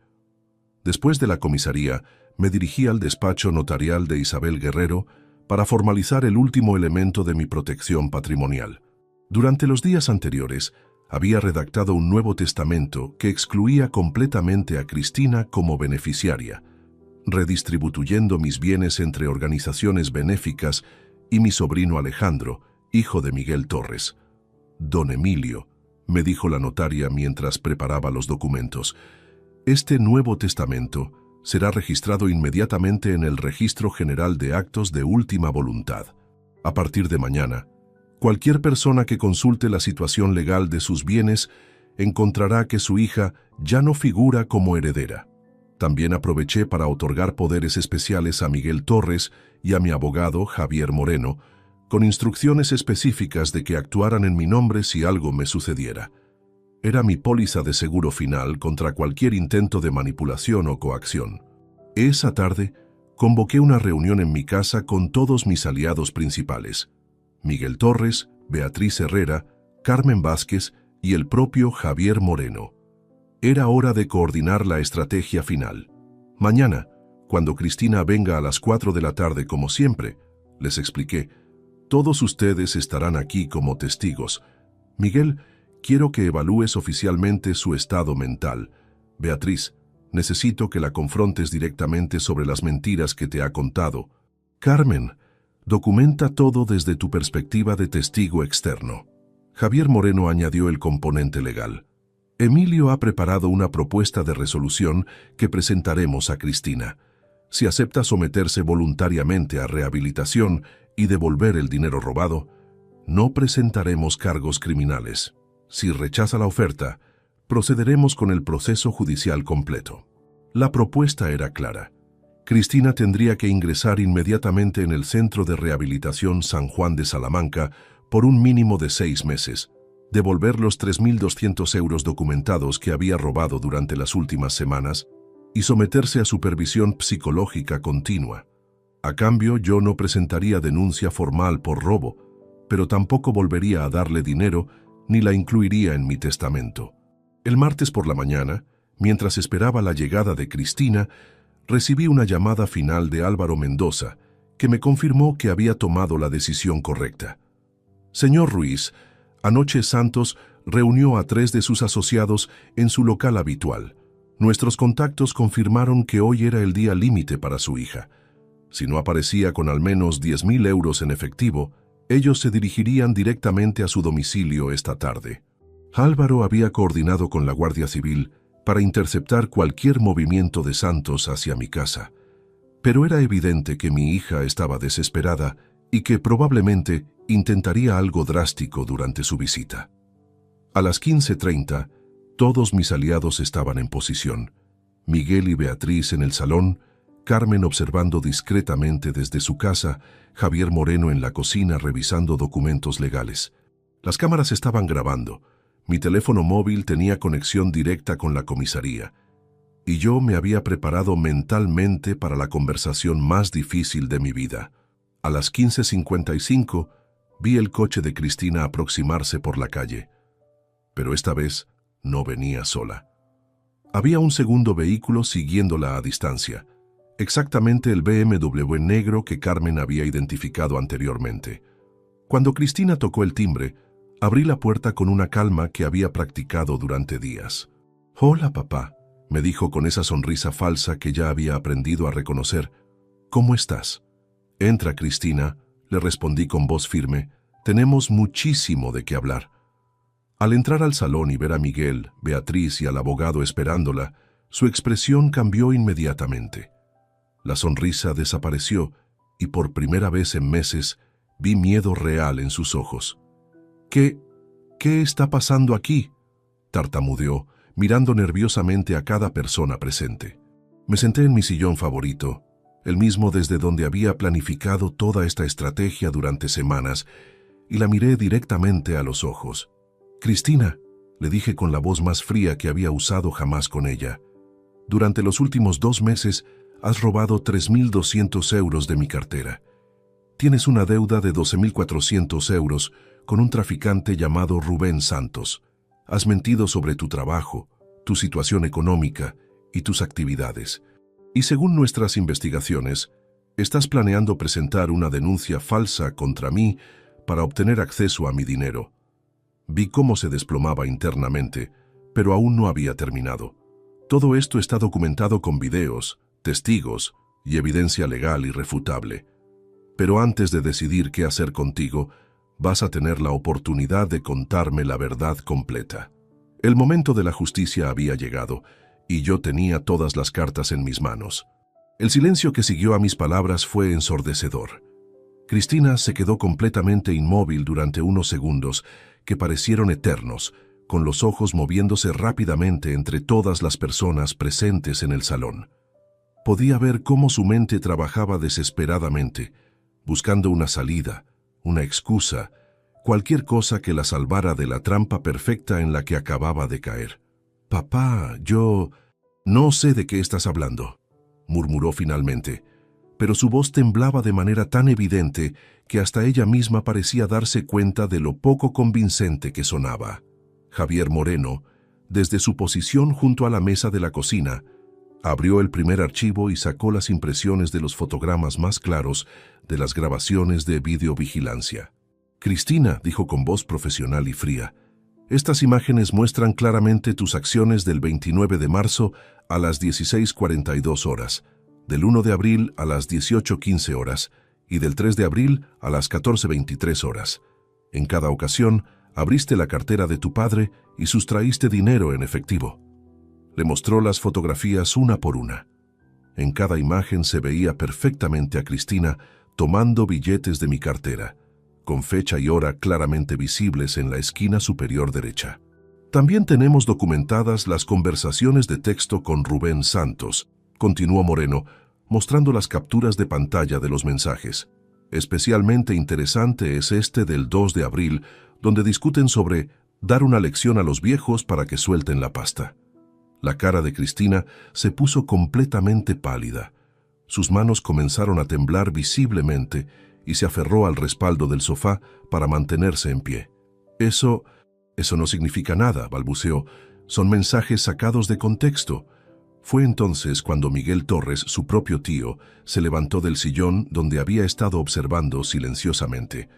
Después de la comisaría, me dirigí al despacho notarial de Isabel Guerrero para formalizar el último elemento de mi protección patrimonial. Durante los días anteriores, había redactado un nuevo testamento que excluía completamente a Cristina como beneficiaria, redistribuyendo mis bienes entre organizaciones benéficas y mi sobrino Alejandro, hijo de Miguel Torres. «Don Emilio», me dijo la notaria mientras preparaba los documentos, «este nuevo testamento será registrado inmediatamente en el Registro General de Actos de Última Voluntad. A partir de mañana, cualquier persona que consulte la situación legal de sus bienes encontrará que su hija ya no figura como heredera». También aproveché para otorgar poderes especiales a Miguel Torres y a mi abogado, Javier Moreno, con instrucciones específicas de que actuaran en mi nombre si algo me sucediera. Era mi póliza de seguro final contra cualquier intento de manipulación o coacción. Esa tarde, convoqué una reunión en mi casa con todos mis aliados principales: Miguel Torres, Beatriz Herrera, Carmen Vázquez y el propio Javier Moreno. Era hora de coordinar la estrategia final. «Mañana, cuando Cristina venga a las 4 de la tarde como siempre», les expliqué, «todos ustedes estarán aquí como testigos. Miguel, quiero que evalúes oficialmente su estado mental. Beatriz, necesito que la confrontes directamente sobre las mentiras que te ha contado. Carmen, documenta todo desde tu perspectiva de testigo externo». Javier Moreno añadió el componente legal. «Emilio ha preparado una propuesta de resolución que presentaremos a Cristina. Si acepta someterse voluntariamente a rehabilitación y devolver el dinero robado, no presentaremos cargos criminales. Si rechaza la oferta, procederemos con el proceso judicial completo». La propuesta era clara. Cristina tendría que ingresar inmediatamente en el Centro de Rehabilitación San Juan de Salamanca por un mínimo de 6 meses, devolver los 3.200 euros documentados que había robado durante las últimas semanas y someterse a supervisión psicológica continua. A cambio, yo no presentaría denuncia formal por robo, pero tampoco volvería a darle dinero ni la incluiría en mi testamento. El martes por la mañana, mientras esperaba la llegada de Cristina, recibí una llamada final de Álvaro Mendoza, que me confirmó que había tomado la decisión correcta. «Señor Ruiz, anoche Santos reunió a 3 de sus asociados en su local habitual. Nuestros contactos confirmaron que hoy era el día límite para su hija. Si no aparecía con al menos 10.000 euros en efectivo, ellos se dirigirían directamente a su domicilio esta tarde». Álvaro había coordinado con la Guardia Civil para interceptar cualquier movimiento de Santos hacia mi casa. Pero era evidente que mi hija estaba desesperada y que probablemente intentaría algo drástico durante su visita. A las 15:30, todos mis aliados estaban en posición. Miguel y Beatriz en el salón, Carmen observando discretamente desde su casa, Javier Moreno en la cocina revisando documentos legales. Las cámaras estaban grabando. Mi teléfono móvil tenía conexión directa con la comisaría, y yo me había preparado mentalmente para la conversación más difícil de mi vida. A las 15:55 vi el coche de Cristina aproximarse por la calle, pero esta vez no venía sola. Había un segundo vehículo siguiéndola a distancia, exactamente el BMW negro que Carmen había identificado anteriormente. Cuando Cristina tocó el timbre, abrí la puerta con una calma que había practicado durante días. «Hola, papá», me dijo con esa sonrisa falsa que ya había aprendido a reconocer. «¿Cómo estás?» «Entra, Cristina», le respondí con voz firme. «Tenemos muchísimo de qué hablar». Al entrar al salón y ver a Miguel, Beatriz y al abogado esperándola, su expresión cambió inmediatamente. La sonrisa desapareció y por primera vez en meses vi miedo real en sus ojos. ¿Qué está pasando aquí?», tartamudeó, mirando nerviosamente a cada persona presente. Me senté en mi sillón favorito, el mismo desde donde había planificado toda esta estrategia durante semanas, y la miré directamente a los ojos. «Cristina», le dije con la voz más fría que había usado jamás con ella, «durante los últimos 2 meses has robado 3.200 euros de mi cartera. Tienes una deuda de 12.400 euros con un traficante llamado Rubén Santos. Has mentido sobre tu trabajo, tu situación económica y tus actividades. Y según nuestras investigaciones, estás planeando presentar una denuncia falsa contra mí para obtener acceso a mi dinero». Vi cómo se desplomaba internamente, pero aún no había terminado. Todo esto está documentado con videos, testigos y evidencia legal irrefutable. Pero antes de decidir qué hacer contigo, vas a tener la oportunidad de contarme la verdad completa. El momento de la justicia había llegado, y yo tenía todas las cartas en mis manos. El silencio que siguió a mis palabras fue ensordecedor. Cristina se quedó completamente inmóvil durante unos segundos que parecieron eternos, con los ojos moviéndose rápidamente entre todas las personas presentes en el salón. Podía ver cómo su mente trabajaba desesperadamente, buscando una salida, una excusa, cualquier cosa que la salvara de la trampa perfecta en la que acababa de caer. «Papá, yo no sé de qué estás hablando», murmuró finalmente, pero su voz temblaba de manera tan evidente que hasta ella misma parecía darse cuenta de lo poco convincente que sonaba. Javier Moreno, desde su posición junto a la mesa de la cocina, abrió el primer archivo y sacó las impresiones de los fotogramas más claros de las grabaciones de videovigilancia. «Cristina», dijo con voz profesional y fría, «estas imágenes muestran claramente tus acciones del 29 de marzo a las 16:42 horas, del 1 de abril a las 18:15 horas y del 3 de abril a las 14:23 horas. En cada ocasión, abriste la cartera de tu padre y sustraíste dinero en efectivo». Le mostró las fotografías una por una. En cada imagen se veía perfectamente a Cristina tomando billetes de mi cartera, con fecha y hora claramente visibles en la esquina superior derecha. «También tenemos documentadas las conversaciones de texto con Rubén Santos», continuó Moreno, mostrando las capturas de pantalla de los mensajes. «Especialmente interesante es este del 2 de abril, donde discuten sobre dar una lección a los viejos para que suelten la pasta». La cara de Cristina se puso completamente pálida. Sus manos comenzaron a temblar visiblemente y se aferró al respaldo del sofá para mantenerse en pie. Eso no significa nada», balbuceó. «Son mensajes sacados de contexto». Fue entonces cuando Miguel Torres, su propio tío, se levantó del sillón donde había estado observando silenciosamente.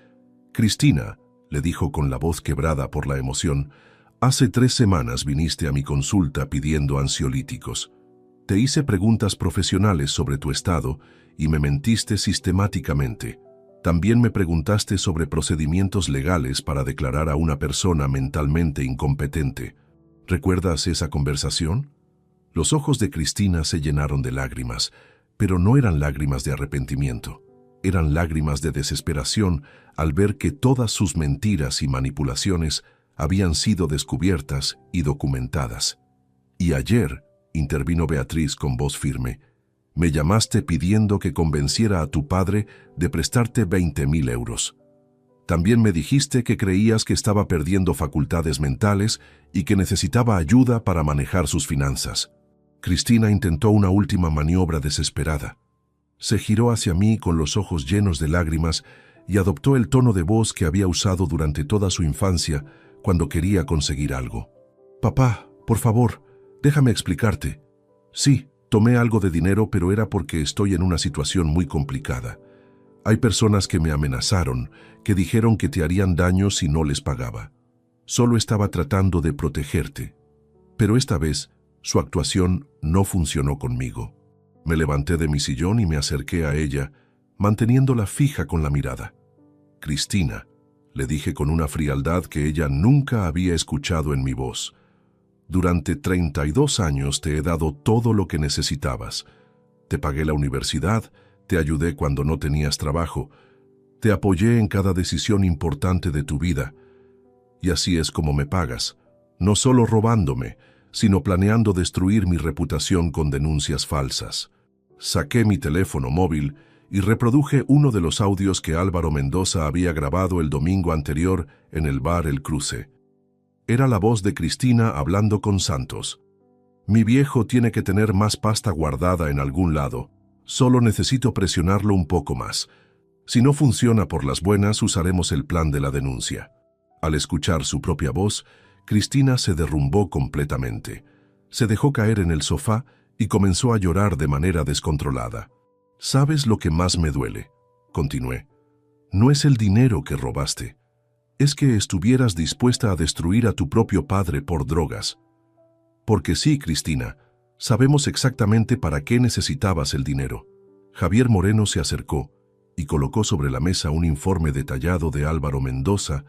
«Cristina», le dijo con la voz quebrada por la emoción, «hace 3 semanas viniste a mi consulta pidiendo ansiolíticos. Te hice preguntas profesionales sobre tu estado y me mentiste sistemáticamente. También me preguntaste sobre procedimientos legales para declarar a una persona mentalmente incompetente. ¿Recuerdas esa conversación?». Los ojos de Cristina se llenaron de lágrimas, pero no eran lágrimas de arrepentimiento. Eran lágrimas de desesperación al ver que todas sus mentiras y manipulaciones habían sido descubiertas y documentadas. «Y ayer», intervino Beatriz con voz firme, «me llamaste pidiendo que convenciera a tu padre de prestarte 20.000 euros. También me dijiste que creías que estaba perdiendo facultades mentales y que necesitaba ayuda para manejar sus finanzas». Cristina intentó una última maniobra desesperada. Se giró hacia mí con los ojos llenos de lágrimas y adoptó el tono de voz que había usado durante toda su infancia cuando quería conseguir algo. «Papá, por favor, déjame explicarte. Sí, tomé algo de dinero, pero era porque estoy en una situación muy complicada. Hay personas que me amenazaron, que dijeron que te harían daño si no les pagaba. Solo estaba tratando de protegerte. Pero esta vez, su actuación no funcionó conmigo. Me levanté de mi sillón y me acerqué a ella, manteniéndola fija con la mirada. Cristina, le dije con una frialdad que ella nunca había escuchado en mi voz. Durante 32 años te he dado todo lo que necesitabas. Te pagué la universidad, te ayudé cuando no tenías trabajo, te apoyé en cada decisión importante de tu vida. Y así es como me pagas, no solo robándome, sino planeando destruir mi reputación con denuncias falsas. Saqué mi teléfono móvil y reproduje uno de los audios que Álvaro Mendoza había grabado el domingo anterior en el bar El Cruce. Era la voz de Cristina hablando con Santos. Mi viejo tiene que tener más pasta guardada en algún lado. Solo necesito presionarlo un poco más. Si no funciona por las buenas, usaremos el plan de la denuncia. Al escuchar su propia voz, Cristina se derrumbó completamente. Se dejó caer en el sofá y comenzó a llorar de manera descontrolada. «¿Sabes lo que más me duele?», continué. «No es el dinero que robaste. Es que estuvieras dispuesta a destruir a tu propio padre por drogas. Porque sí, Cristina, sabemos exactamente para qué necesitabas el dinero». Javier Moreno se acercó y colocó sobre la mesa un informe detallado de Álvaro Mendoza,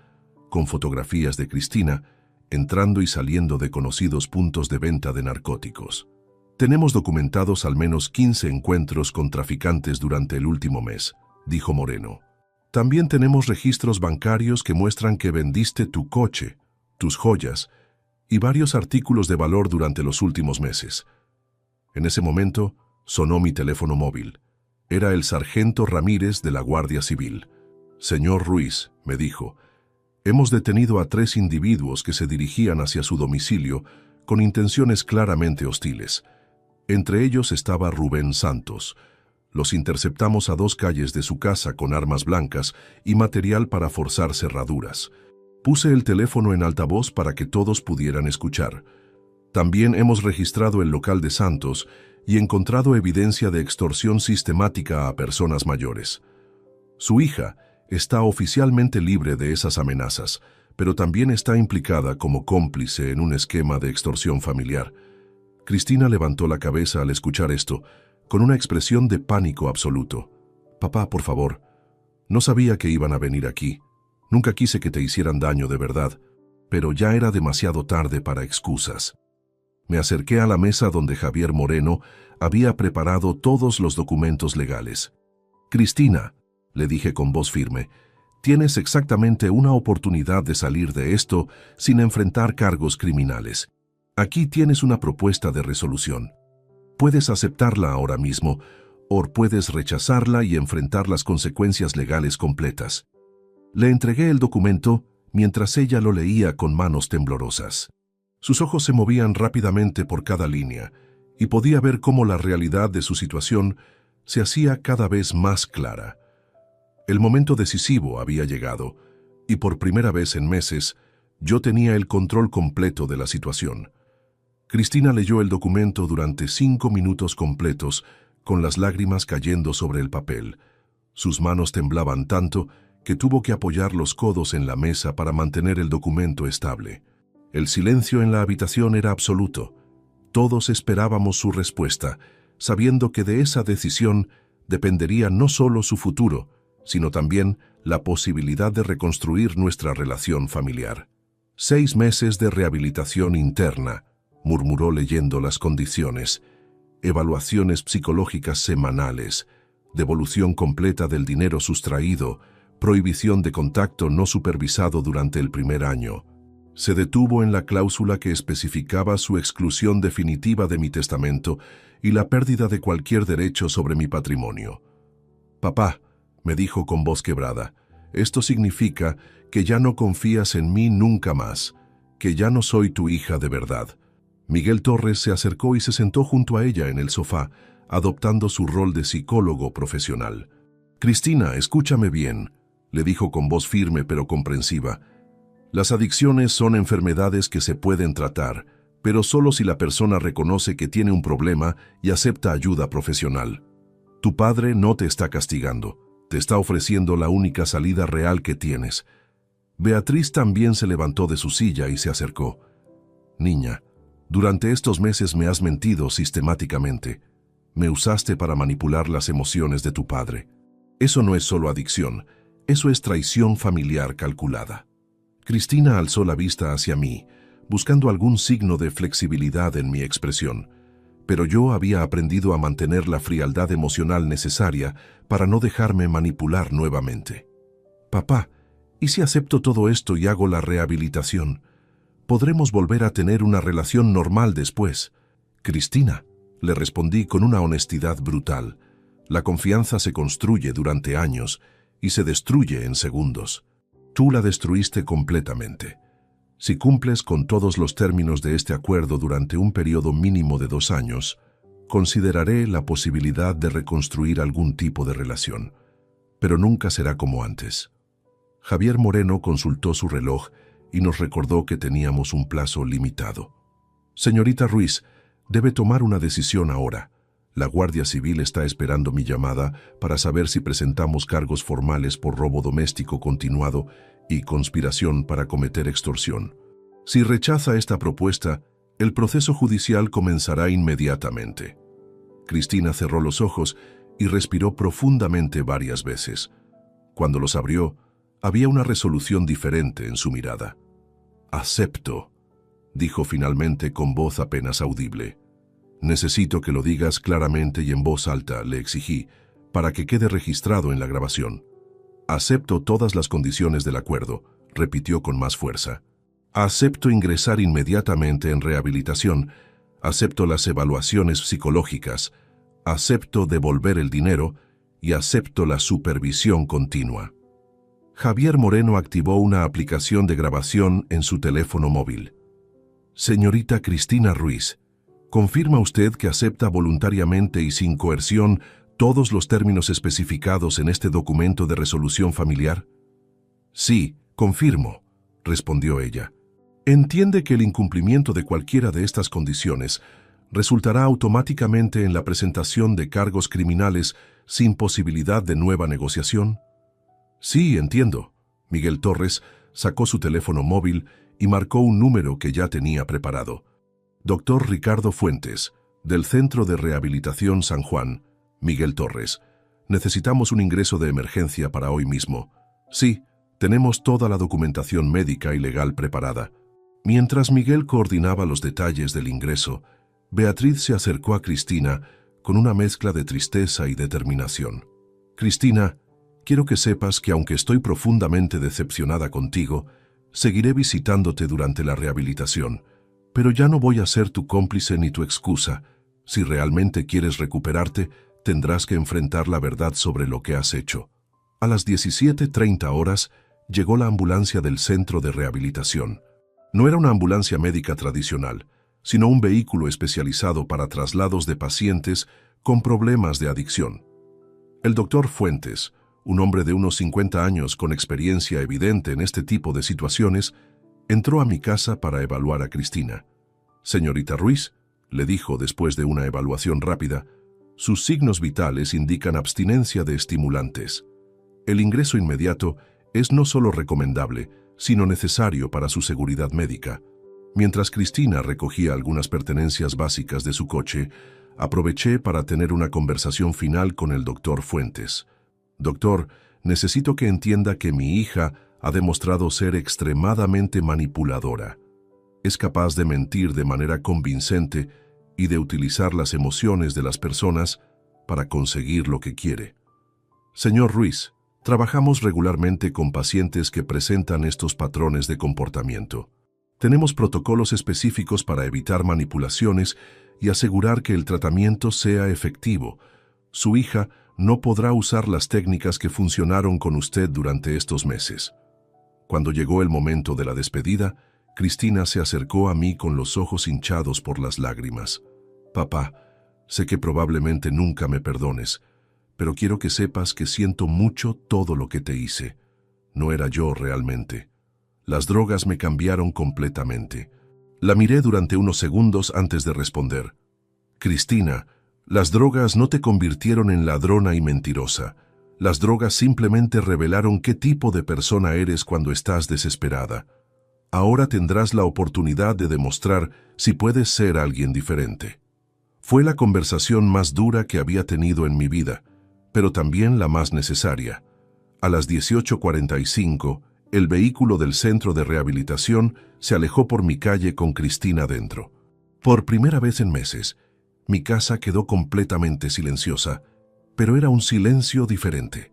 con fotografías de Cristina, entrando y saliendo de conocidos puntos de venta de narcóticos. «Tenemos documentados al menos 15 encuentros con traficantes durante el último mes», dijo Moreno. «También tenemos registros bancarios que muestran que vendiste tu coche, tus joyas y varios artículos de valor durante los últimos meses». En ese momento sonó mi teléfono móvil. Era el sargento Ramírez de la Guardia Civil. «Señor Ruiz», me dijo, «hemos detenido a 3 individuos que se dirigían hacia su domicilio con intenciones claramente hostiles. Entre ellos estaba Rubén Santos. Los interceptamos a 2 calles de su casa con armas blancas y material para forzar cerraduras. Puse el teléfono en altavoz para que todos pudieran escuchar. También hemos registrado el local de Santos y encontrado evidencia de extorsión sistemática a personas mayores. Su hija está oficialmente libre de esas amenazas, pero también está implicada como cómplice en un esquema de extorsión familiar». Cristina levantó la cabeza al escuchar esto, con una expresión de pánico absoluto. «Papá, por favor, no sabía que iban a venir aquí. Nunca quise que te hicieran daño de verdad, pero ya era demasiado tarde para excusas». Me acerqué a la mesa donde Javier Moreno había preparado todos los documentos legales. «Cristina», le dije con voz firme, «tienes exactamente una oportunidad de salir de esto sin enfrentar cargos criminales. Aquí tienes una propuesta de resolución. Puedes aceptarla ahora mismo, o puedes rechazarla y enfrentar las consecuencias legales completas». Le entregué el documento mientras ella lo leía con manos temblorosas. Sus ojos se movían rápidamente por cada línea, y podía ver cómo la realidad de su situación se hacía cada vez más clara. El momento decisivo había llegado, y por primera vez en meses, yo tenía el control completo de la situación. Cristina leyó el documento durante 5 minutos completos, con las lágrimas cayendo sobre el papel. Sus manos temblaban tanto que tuvo que apoyar los codos en la mesa para mantener el documento estable. El silencio en la habitación era absoluto. Todos esperábamos su respuesta, sabiendo que de esa decisión dependería no solo su futuro, sino también la posibilidad de reconstruir nuestra relación familiar. 6 meses de rehabilitación interna, murmuró leyendo las condiciones, evaluaciones psicológicas semanales, devolución completa del dinero sustraído, prohibición de contacto no supervisado durante el primer año. Se detuvo en la cláusula que especificaba su exclusión definitiva de mi testamento y la pérdida de cualquier derecho sobre mi patrimonio. «Papá», me dijo con voz quebrada, «esto significa que ya no confías en mí nunca más, que ya no soy tu hija de verdad». Miguel Torres se acercó y se sentó junto a ella en el sofá, adoptando su rol de psicólogo profesional. «Cristina, escúchame bien», le dijo con voz firme pero comprensiva. «Las adicciones son enfermedades que se pueden tratar, pero solo si la persona reconoce que tiene un problema y acepta ayuda profesional. Tu padre no te está castigando, Te está ofreciendo la única salida real que tienes. Beatriz también se levantó de su silla y se acercó. Niña, durante estos meses me has mentido sistemáticamente. Me usaste para manipular las emociones de tu padre. Eso no es solo adicción, eso es traición familiar calculada. Cristina alzó la vista hacia mí, buscando algún signo de flexibilidad en mi expresión, pero yo había aprendido a mantener la frialdad emocional necesaria para no dejarme manipular nuevamente. Papá, ¿y si acepto todo esto y hago la rehabilitación? Podremos volver a tener una relación normal después. Cristina, le respondí con una honestidad brutal. La confianza se construye durante años y se destruye en segundos. Tú la destruiste completamente. Si cumples con todos los términos de este acuerdo durante un periodo mínimo de 2 años, consideraré la posibilidad de reconstruir algún tipo de relación. Pero nunca será como antes. Javier Moreno consultó su reloj y nos recordó que teníamos un plazo limitado. Señorita Ruiz, debe tomar una decisión ahora. La Guardia Civil está esperando mi llamada para saber si presentamos cargos formales por robo doméstico continuado y conspiración para cometer extorsión. Si rechaza esta propuesta, el proceso judicial comenzará inmediatamente. Cristina cerró los ojos y respiró profundamente varias veces. Cuando los abrió, había una resolución diferente en su mirada. «Acepto», dijo finalmente con voz apenas audible. «Necesito que lo digas claramente y en voz alta», le exigí, para que quede registrado en la grabación. «Acepto todas las condiciones del acuerdo», repitió con más fuerza. «Acepto ingresar inmediatamente en rehabilitación, acepto las evaluaciones psicológicas, acepto devolver el dinero y acepto la supervisión continua». Javier Moreno activó una aplicación de grabación en su teléfono móvil. «Señorita Cristina Ruiz, ¿confirma usted que acepta voluntariamente y sin coerción todos los términos especificados en este documento de resolución familiar?» «Sí, confirmo», respondió ella. «¿Entiende que el incumplimiento de cualquiera de estas condiciones resultará automáticamente en la presentación de cargos criminales sin posibilidad de nueva negociación?» «Sí, entiendo». Miguel Torres sacó su teléfono móvil y marcó un número que ya tenía preparado. «Doctor Ricardo Fuentes, del Centro de Rehabilitación San Juan, Miguel Torres. Necesitamos un ingreso de emergencia para hoy mismo. Sí, tenemos toda la documentación médica y legal preparada». Mientras Miguel coordinaba los detalles del ingreso, Beatriz se acercó a Cristina con una mezcla de tristeza y determinación. «Cristina, quiero que sepas que aunque estoy profundamente decepcionada contigo, seguiré visitándote durante la rehabilitación, pero ya no voy a ser tu cómplice ni tu excusa. Si realmente quieres recuperarte, tendrás que enfrentar la verdad sobre lo que has hecho». A las 17:30 horas llegó la ambulancia del centro de rehabilitación. No era una ambulancia médica tradicional, sino un vehículo especializado para traslados de pacientes con problemas de adicción. El doctor Fuentes, un hombre de unos 50 años con experiencia evidente en este tipo de situaciones, entró a mi casa para evaluar a Cristina. «Señorita Ruiz», le dijo después de una evaluación rápida, «sus signos vitales indican abstinencia de estimulantes. El ingreso inmediato es no solo recomendable, sino necesario para su seguridad médica». Mientras Cristina recogía algunas pertenencias básicas de su coche, aproveché para tener una conversación final con el doctor Fuentes. «Doctor, necesito que entienda que mi hija ha demostrado ser extremadamente manipuladora. Es capaz de mentir de manera convincente y de utilizar las emociones de las personas para conseguir lo que quiere. Señor Ruiz, trabajamos regularmente con pacientes que presentan estos patrones de comportamiento. Tenemos protocolos específicos para evitar manipulaciones y asegurar que el tratamiento sea efectivo. Su hija no podrá usar las técnicas que funcionaron con usted durante estos meses». Cuando llegó el momento de la despedida, Cristina se acercó a mí con los ojos hinchados por las lágrimas. «Papá, sé que probablemente nunca me perdones, pero quiero que sepas que siento mucho todo lo que te hice. No era yo realmente. Las drogas me cambiaron completamente». La miré durante unos segundos antes de responder. «Cristina, las drogas no te convirtieron en ladrona y mentirosa. Las drogas simplemente revelaron qué tipo de persona eres cuando estás desesperada. Ahora tendrás la oportunidad de demostrar si puedes ser alguien diferente. Fue la conversación más dura que había tenido en mi vida, pero también la más necesaria. A las 18:45, el vehículo del centro de rehabilitación se alejó por mi calle con Cristina dentro. Por primera vez en meses, mi casa quedó completamente silenciosa, pero era un silencio diferente.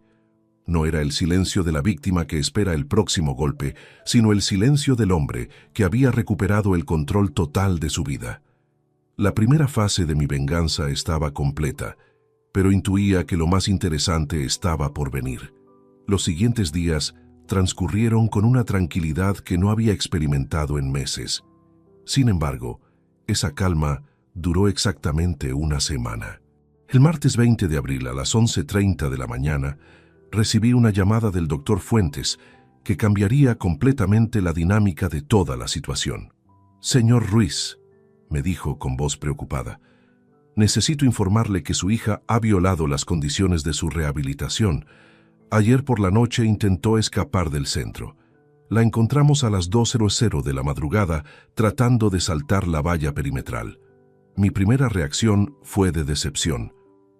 No era el silencio de la víctima que espera el próximo golpe, sino el silencio del hombre que había recuperado el control total de su vida. La primera fase de mi venganza estaba completa, pero intuía que lo más interesante estaba por venir. Los siguientes días transcurrieron con una tranquilidad que no había experimentado en meses. Sin embargo, esa calma duró exactamente una semana. El martes 20 de abril a las 11:30 de la mañana, recibí una llamada del doctor Fuentes que cambiaría completamente la dinámica de toda la situación. «Señor Ruiz», me dijo con voz preocupada, «necesito informarle que su hija ha violado las condiciones de su rehabilitación. Ayer por la noche intentó escapar del centro. La encontramos a las 2:00 de la madrugada tratando de saltar la valla perimetral. Mi primera reacción fue de decepción,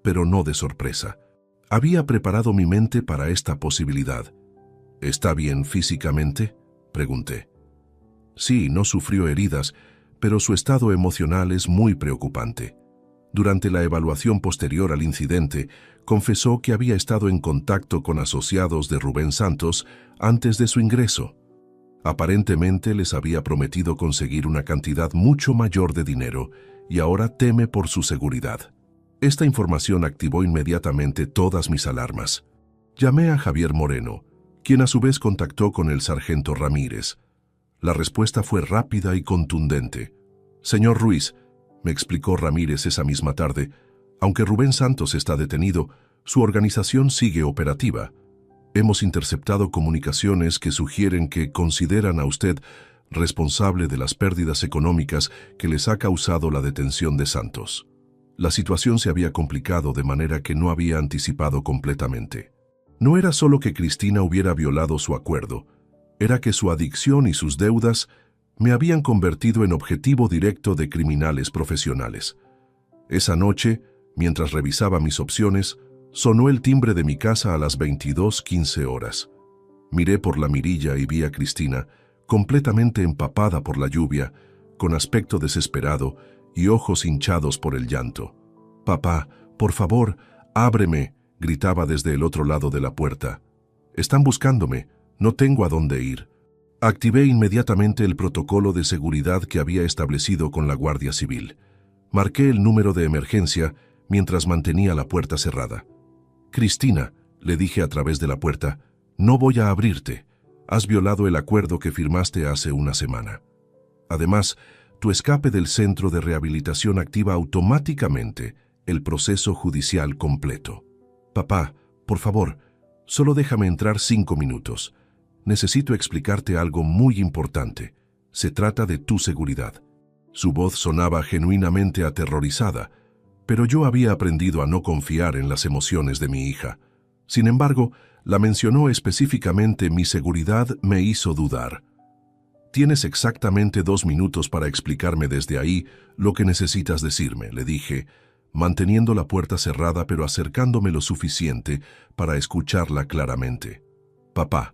pero no de sorpresa. Había preparado mi mente para esta posibilidad. «¿Está bien físicamente?», pregunté. Sí, no sufrió heridas, pero su estado emocional es muy preocupante. Durante la evaluación posterior al incidente, confesó que había estado en contacto con asociados de Rubén Santos antes de su ingreso. Aparentemente les había prometido conseguir una cantidad mucho mayor de dinero y ahora teme por su seguridad. Esta información activó inmediatamente todas mis alarmas. Llamé a Javier Moreno, quien a su vez contactó con el sargento Ramírez. La respuesta fue rápida y contundente. «Señor Ruiz», me explicó Ramírez esa misma tarde, «aunque Rubén Santos está detenido, su organización sigue operativa. Hemos interceptado comunicaciones que sugieren que consideran a usted responsable de las pérdidas económicas que les ha causado la detención de Santos». La situación se había complicado de manera que no había anticipado completamente. No era solo que Cristina hubiera violado su acuerdo, era que su adicción y sus deudas me habían convertido en objetivo directo de criminales profesionales. Esa noche, mientras revisaba mis opciones, sonó el timbre de mi casa a las 22:15 horas. Miré por la mirilla y vi a Cristina, completamente empapada por la lluvia, con aspecto desesperado y ojos hinchados por el llanto. «Papá, por favor, ábreme», gritaba desde el otro lado de la puerta. «Están buscándome, no tengo a dónde ir». Activé inmediatamente el protocolo de seguridad que había establecido con la Guardia Civil. Marqué el número de emergencia mientras mantenía la puerta cerrada. «Cristina», le dije a través de la puerta, «no voy a abrirte. Has violado el acuerdo que firmaste hace una semana. Además, tu escape del centro de rehabilitación activa automáticamente el proceso judicial completo. Papá, por favor, solo déjame entrar 5 minutos. Necesito explicarte algo muy importante. Se trata de tu seguridad». Su voz sonaba genuinamente aterrorizada, pero yo había aprendido a no confiar en las emociones de mi hija. Sin embargo, la mencionó específicamente. Mi seguridad me hizo dudar. «Tienes exactamente 2 minutos para explicarme desde ahí lo que necesitas decirme», le dije, manteniendo la puerta cerrada pero acercándome lo suficiente para escucharla claramente. «Papá,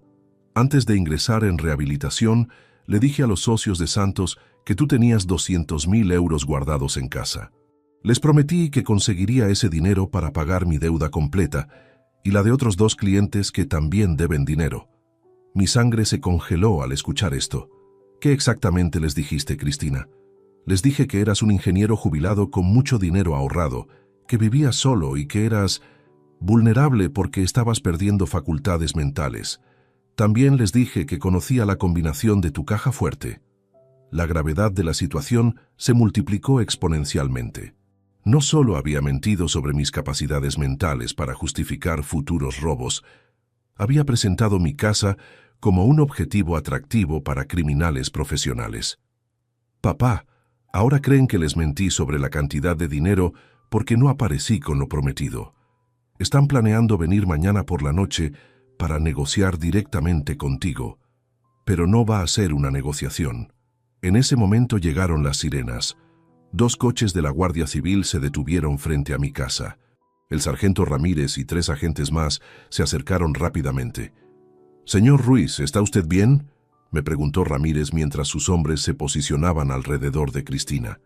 antes de ingresar en rehabilitación, le dije a los socios de Santos que tú tenías 200.000 euros guardados en casa. Les prometí que conseguiría ese dinero para pagar mi deuda completa y la de otros 2 clientes que también deben dinero». Mi sangre se congeló al escuchar esto. «¿Qué exactamente les dijiste, Cristina?» «Les dije que eras un ingeniero jubilado con mucho dinero ahorrado, que vivías solo y que eras vulnerable porque estabas perdiendo facultades mentales. También les dije que conocía la combinación de tu caja fuerte». La gravedad de la situación se multiplicó exponencialmente. No solo había mentido sobre mis capacidades mentales para justificar futuros robos, había presentado mi casa como un objetivo atractivo para criminales profesionales. «Papá, ahora creen que les mentí sobre la cantidad de dinero porque no aparecí con lo prometido. Están planeando venir mañana por la noche para negociar directamente contigo. Pero no va a ser una negociación. En ese momento llegaron las sirenas. 2 coches de la Guardia Civil se detuvieron frente a mi casa. El sargento Ramírez y 3 agentes más se acercaron rápidamente. «Señor Ruiz, ¿está usted bien?», me preguntó Ramírez mientras sus hombres se posicionaban alrededor de Cristina.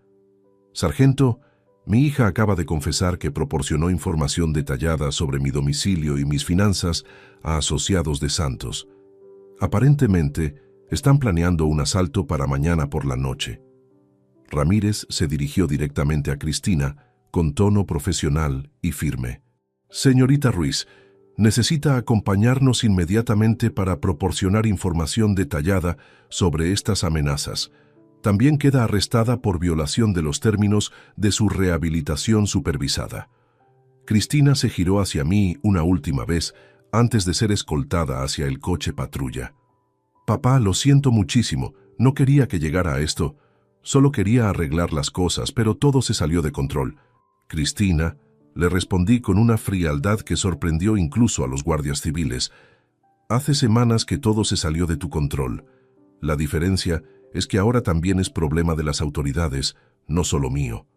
«Sargento, mi hija acaba de confesar que proporcionó información detallada sobre mi domicilio y mis finanzas a asociados de Santos. Aparentemente, están planeando un asalto para mañana por la noche». Ramírez se dirigió directamente a Cristina con tono profesional y firme. «Señorita Ruiz, necesita acompañarnos inmediatamente para proporcionar información detallada sobre estas amenazas. También queda arrestada por violación de los términos de su rehabilitación supervisada». Cristina se giró hacia mí una última vez antes de ser escoltada hacia el coche patrulla. «Papá, lo siento muchísimo, no quería que llegara a esto. Solo quería arreglar las cosas, pero todo se salió de control». «Cristina», le respondí con una frialdad que sorprendió incluso a los guardias civiles, «hace semanas que todo se salió de tu control. La diferencia es que ahora también es problema de las autoridades, no solo mío».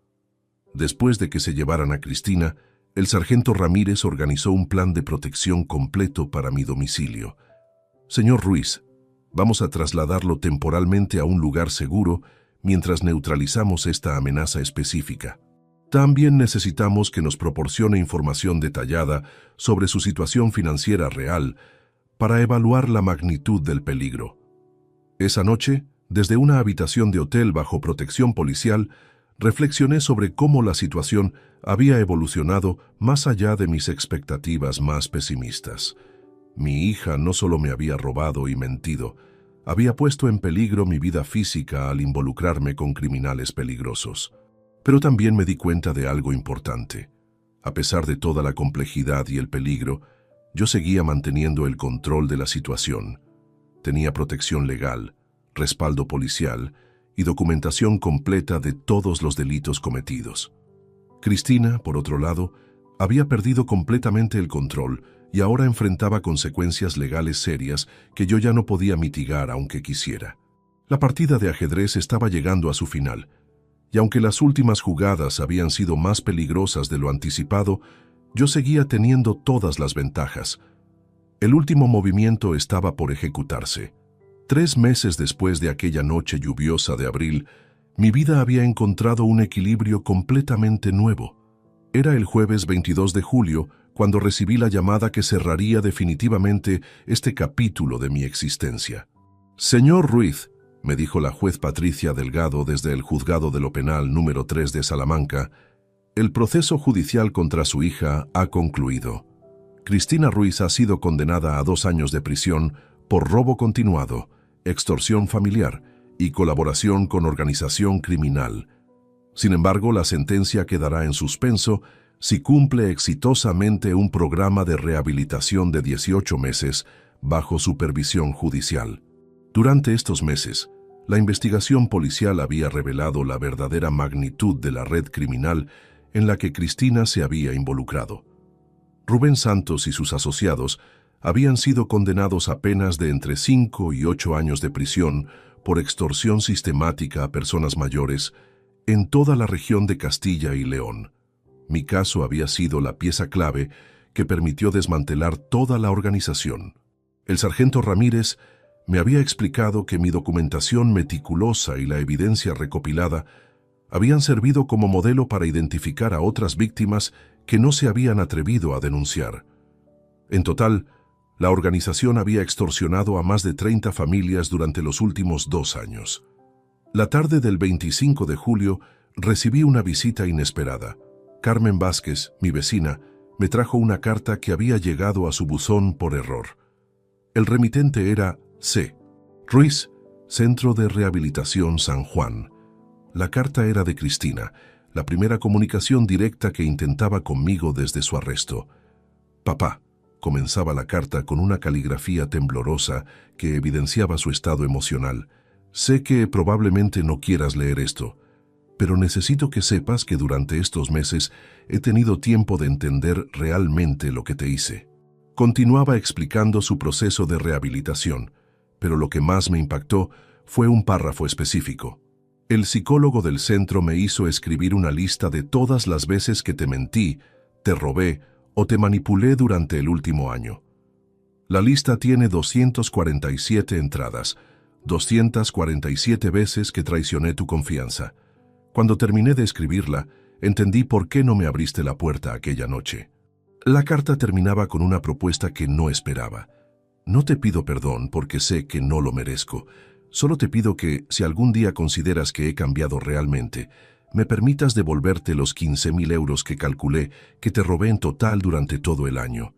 Después de que se llevaran a Cristina, el sargento Ramírez organizó un plan de protección completo para mi domicilio. «Señor Ruiz, vamos a trasladarlo temporalmente a un lugar seguro mientras neutralizamos esta amenaza específica. También necesitamos que nos proporcione información detallada sobre su situación financiera real para evaluar la magnitud del peligro». Esa noche, desde una habitación de hotel bajo protección policial, reflexioné sobre cómo la situación había evolucionado más allá de mis expectativas más pesimistas. Mi hija no solo me había robado y mentido, había puesto en peligro mi vida física al involucrarme con criminales peligrosos. Pero también me di cuenta de algo importante. A pesar de toda la complejidad y el peligro, yo seguía manteniendo el control de la situación. Tenía protección legal, respaldo policial y documentación completa de todos los delitos cometidos. Cristina, por otro lado, había perdido completamente el control y ahora enfrentaba consecuencias legales serias que yo ya no podía mitigar aunque quisiera. La partida de ajedrez estaba llegando a su final, y aunque las últimas jugadas habían sido más peligrosas de lo anticipado, yo seguía teniendo todas las ventajas. El último movimiento estaba por ejecutarse. 3 meses después de aquella noche lluviosa de abril, mi vida había encontrado un equilibrio completamente nuevo. Era el jueves 22 de julio cuando recibí la llamada que cerraría definitivamente este capítulo de mi existencia. «Señor Ruiz», me dijo la juez Patricia Delgado desde el Juzgado de lo Penal número 3 de Salamanca, «el proceso judicial contra su hija ha concluido. Cristina Ruiz ha sido condenada a 2 años de prisión por robo continuado, extorsión familiar y colaboración con organización criminal. Sin embargo, la sentencia quedará en suspenso si cumple exitosamente un programa de rehabilitación de 18 meses bajo supervisión judicial». Durante estos meses, la investigación policial había revelado la verdadera magnitud de la red criminal en la que Cristina se había involucrado. Rubén Santos y sus asociados habían sido condenados a penas de entre 5 y 8 años de prisión por extorsión sistemática a personas mayores en toda la región de Castilla y León. Mi caso había sido la pieza clave que permitió desmantelar toda la organización. El sargento Ramírez me había explicado que mi documentación meticulosa y la evidencia recopilada habían servido como modelo para identificar a otras víctimas que no se habían atrevido a denunciar. En total, la organización había extorsionado a más de 30 familias durante los últimos 2 años. La tarde del 25 de julio recibí una visita inesperada. Carmen Vázquez, mi vecina, me trajo una carta que había llegado a su buzón por error. El remitente era C. Ruiz, Centro de Rehabilitación San Juan. La carta era de Cristina, la primera comunicación directa que intentaba conmigo desde su arresto. «Papá», comenzaba la carta con una caligrafía temblorosa que evidenciaba su estado emocional. «Sé que probablemente no quieras leer esto, pero necesito que sepas que durante estos meses he tenido tiempo de entender realmente lo que te hice. Continuaba explicando su proceso de rehabilitación, pero lo que más me impactó fue un párrafo específico. El psicólogo del centro me hizo escribir una lista de todas las veces que te mentí, te robé o te manipulé durante el último año. La lista tiene 247 entradas, 247 veces que traicioné tu confianza. Cuando terminé de escribirla, entendí por qué no me abriste la puerta aquella noche. La carta terminaba con una propuesta que no esperaba. No te pido perdón porque sé que no lo merezco. Solo te pido que, si algún día consideras que he cambiado realmente, me permitas devolverte los 15.000 euros que calculé que te robé en total durante todo el año.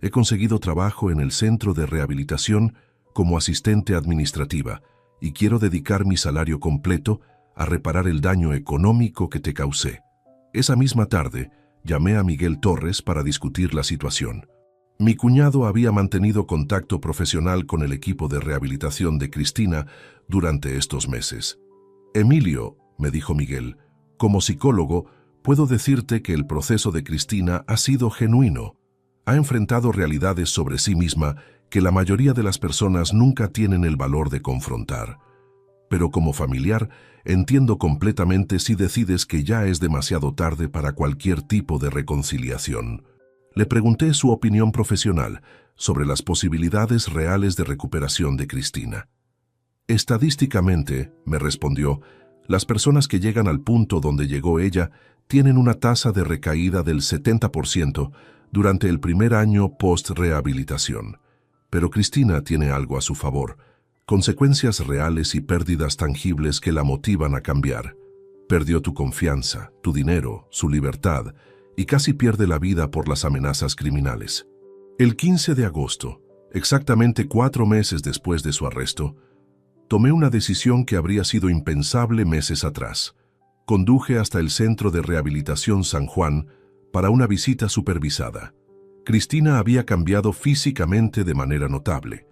He conseguido trabajo en el centro de rehabilitación como asistente administrativa y quiero dedicar mi salario completo a reparar el daño económico que te causé. Esa misma tarde, llamé a Miguel Torres para discutir la situación. Mi cuñado había mantenido contacto profesional con el equipo de rehabilitación de Cristina durante estos meses. Emilio, me dijo Miguel, como psicólogo, puedo decirte que el proceso de Cristina ha sido genuino. Ha enfrentado realidades sobre sí misma que la mayoría de las personas nunca tienen el valor de confrontar. Pero como familiar, entiendo completamente si decides que ya es demasiado tarde para cualquier tipo de reconciliación. Le pregunté su opinión profesional sobre las posibilidades reales de recuperación de Cristina. Estadísticamente, me respondió, las personas que llegan al punto donde llegó ella tienen una tasa de recaída del 70% durante el primer año post-rehabilitación. Pero Cristina tiene algo a su favor, consecuencias reales y pérdidas tangibles que la motivan a cambiar. Perdió tu confianza, tu dinero, su libertad, y casi pierde la vida por las amenazas criminales. El 15 de agosto, exactamente 4 meses después de su arresto, tomé una decisión que habría sido impensable meses atrás. Conduje hasta el Centro de Rehabilitación San Juan para una visita supervisada. Cristina había cambiado físicamente de manera notable.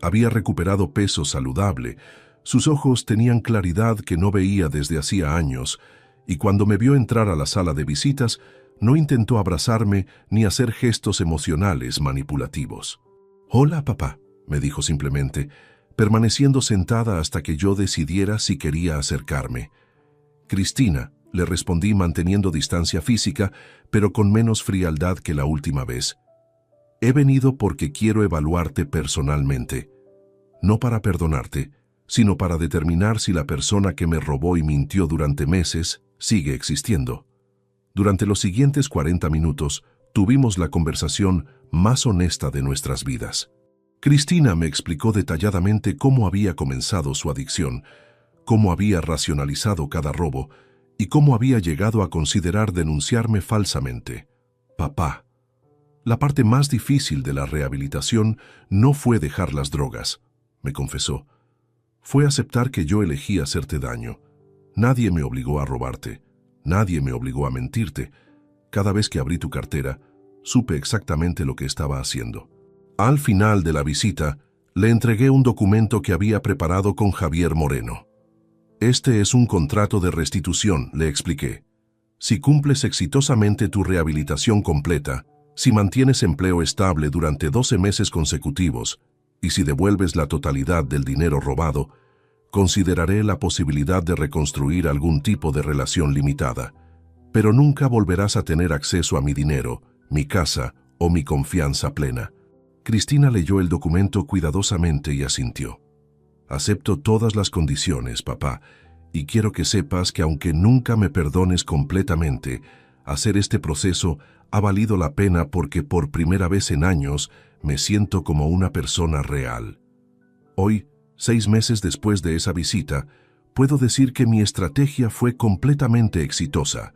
Había recuperado peso saludable, sus ojos tenían claridad que no veía desde hacía años, y cuando me vio entrar a la sala de visitas, no intentó abrazarme ni hacer gestos emocionales manipulativos. «Hola, papá», me dijo simplemente, permaneciendo sentada hasta que yo decidiera si quería acercarme. «Cristina», le respondí manteniendo distancia física, pero con menos frialdad que la última vez. «He venido porque quiero evaluarte personalmente, no para perdonarte, sino para determinar si la persona que me robó y mintió durante meses sigue existiendo». Durante los siguientes 40 minutos, tuvimos la conversación más honesta de nuestras vidas. Cristina me explicó detalladamente cómo había comenzado su adicción, cómo había racionalizado cada robo y cómo había llegado a considerar denunciarme falsamente. «Papá, la parte más difícil de la rehabilitación no fue dejar las drogas», me confesó. «Fue aceptar que yo elegí hacerte daño. Nadie me obligó a robarte. Nadie me obligó a mentirte. Cada vez que abrí tu cartera, supe exactamente lo que estaba haciendo». Al final de la visita, le entregué un documento que había preparado con Javier Moreno. «Este es un contrato de restitución», le expliqué. «Si cumples exitosamente tu rehabilitación completa, si mantienes empleo estable durante 12 meses consecutivos y si devuelves la totalidad del dinero robado, consideraré la posibilidad de reconstruir algún tipo de relación limitada, pero nunca volverás a tener acceso a mi dinero, mi casa o mi confianza plena». Cristina leyó el documento cuidadosamente y asintió. «Acepto todas las condiciones, papá, y quiero que sepas que aunque nunca me perdones completamente, hacer este proceso ha valido la pena porque por primera vez en años me siento como una persona real. Hoy, 6 meses después de esa visita, puedo decir que mi estrategia fue completamente exitosa.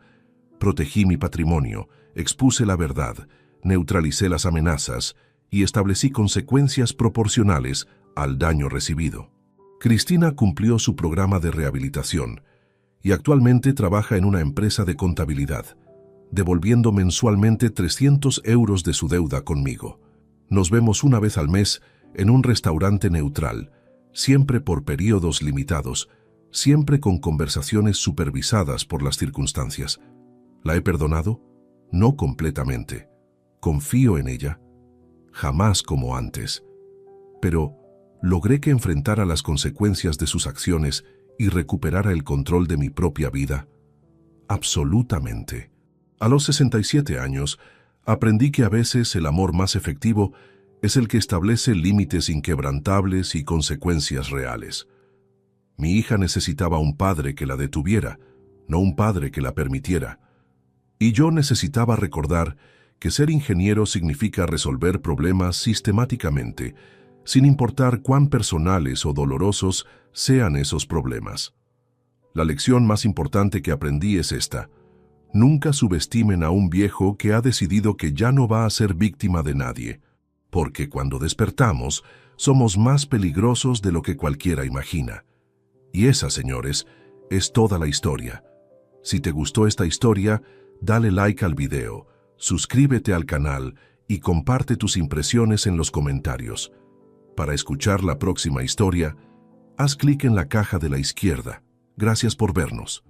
Protegí mi patrimonio, expuse la verdad, neutralicé las amenazas y establecí consecuencias proporcionales al daño recibido». Cristina cumplió su programa de rehabilitación y actualmente trabaja en una empresa de contabilidad, devolviendo mensualmente 300 euros de su deuda conmigo. Nos vemos una vez al mes en un restaurante neutral, siempre por periodos limitados, siempre con conversaciones supervisadas por las circunstancias. ¿La he perdonado? No completamente. Confío en ella. Jamás como antes. Pero logré que enfrentara las consecuencias de sus acciones y recuperara el control de mi propia vida. Absolutamente. A los 67 años, aprendí que a veces el amor más efectivo es el que establece límites inquebrantables y consecuencias reales. Mi hija necesitaba un padre que la detuviera, no un padre que la permitiera. Y yo necesitaba recordar que ser ingeniero significa resolver problemas sistemáticamente, sin importar cuán personales o dolorosos sean esos problemas. La lección más importante que aprendí es esta: nunca subestimen a un viejo que ha decidido que ya no va a ser víctima de nadie, porque cuando despertamos, somos más peligrosos de lo que cualquiera imagina. Y esa, señores, es toda la historia. Si te gustó esta historia, dale like al video, suscríbete al canal y comparte tus impresiones en los comentarios. Para escuchar la próxima historia, haz clic en la caja de la izquierda. Gracias por vernos.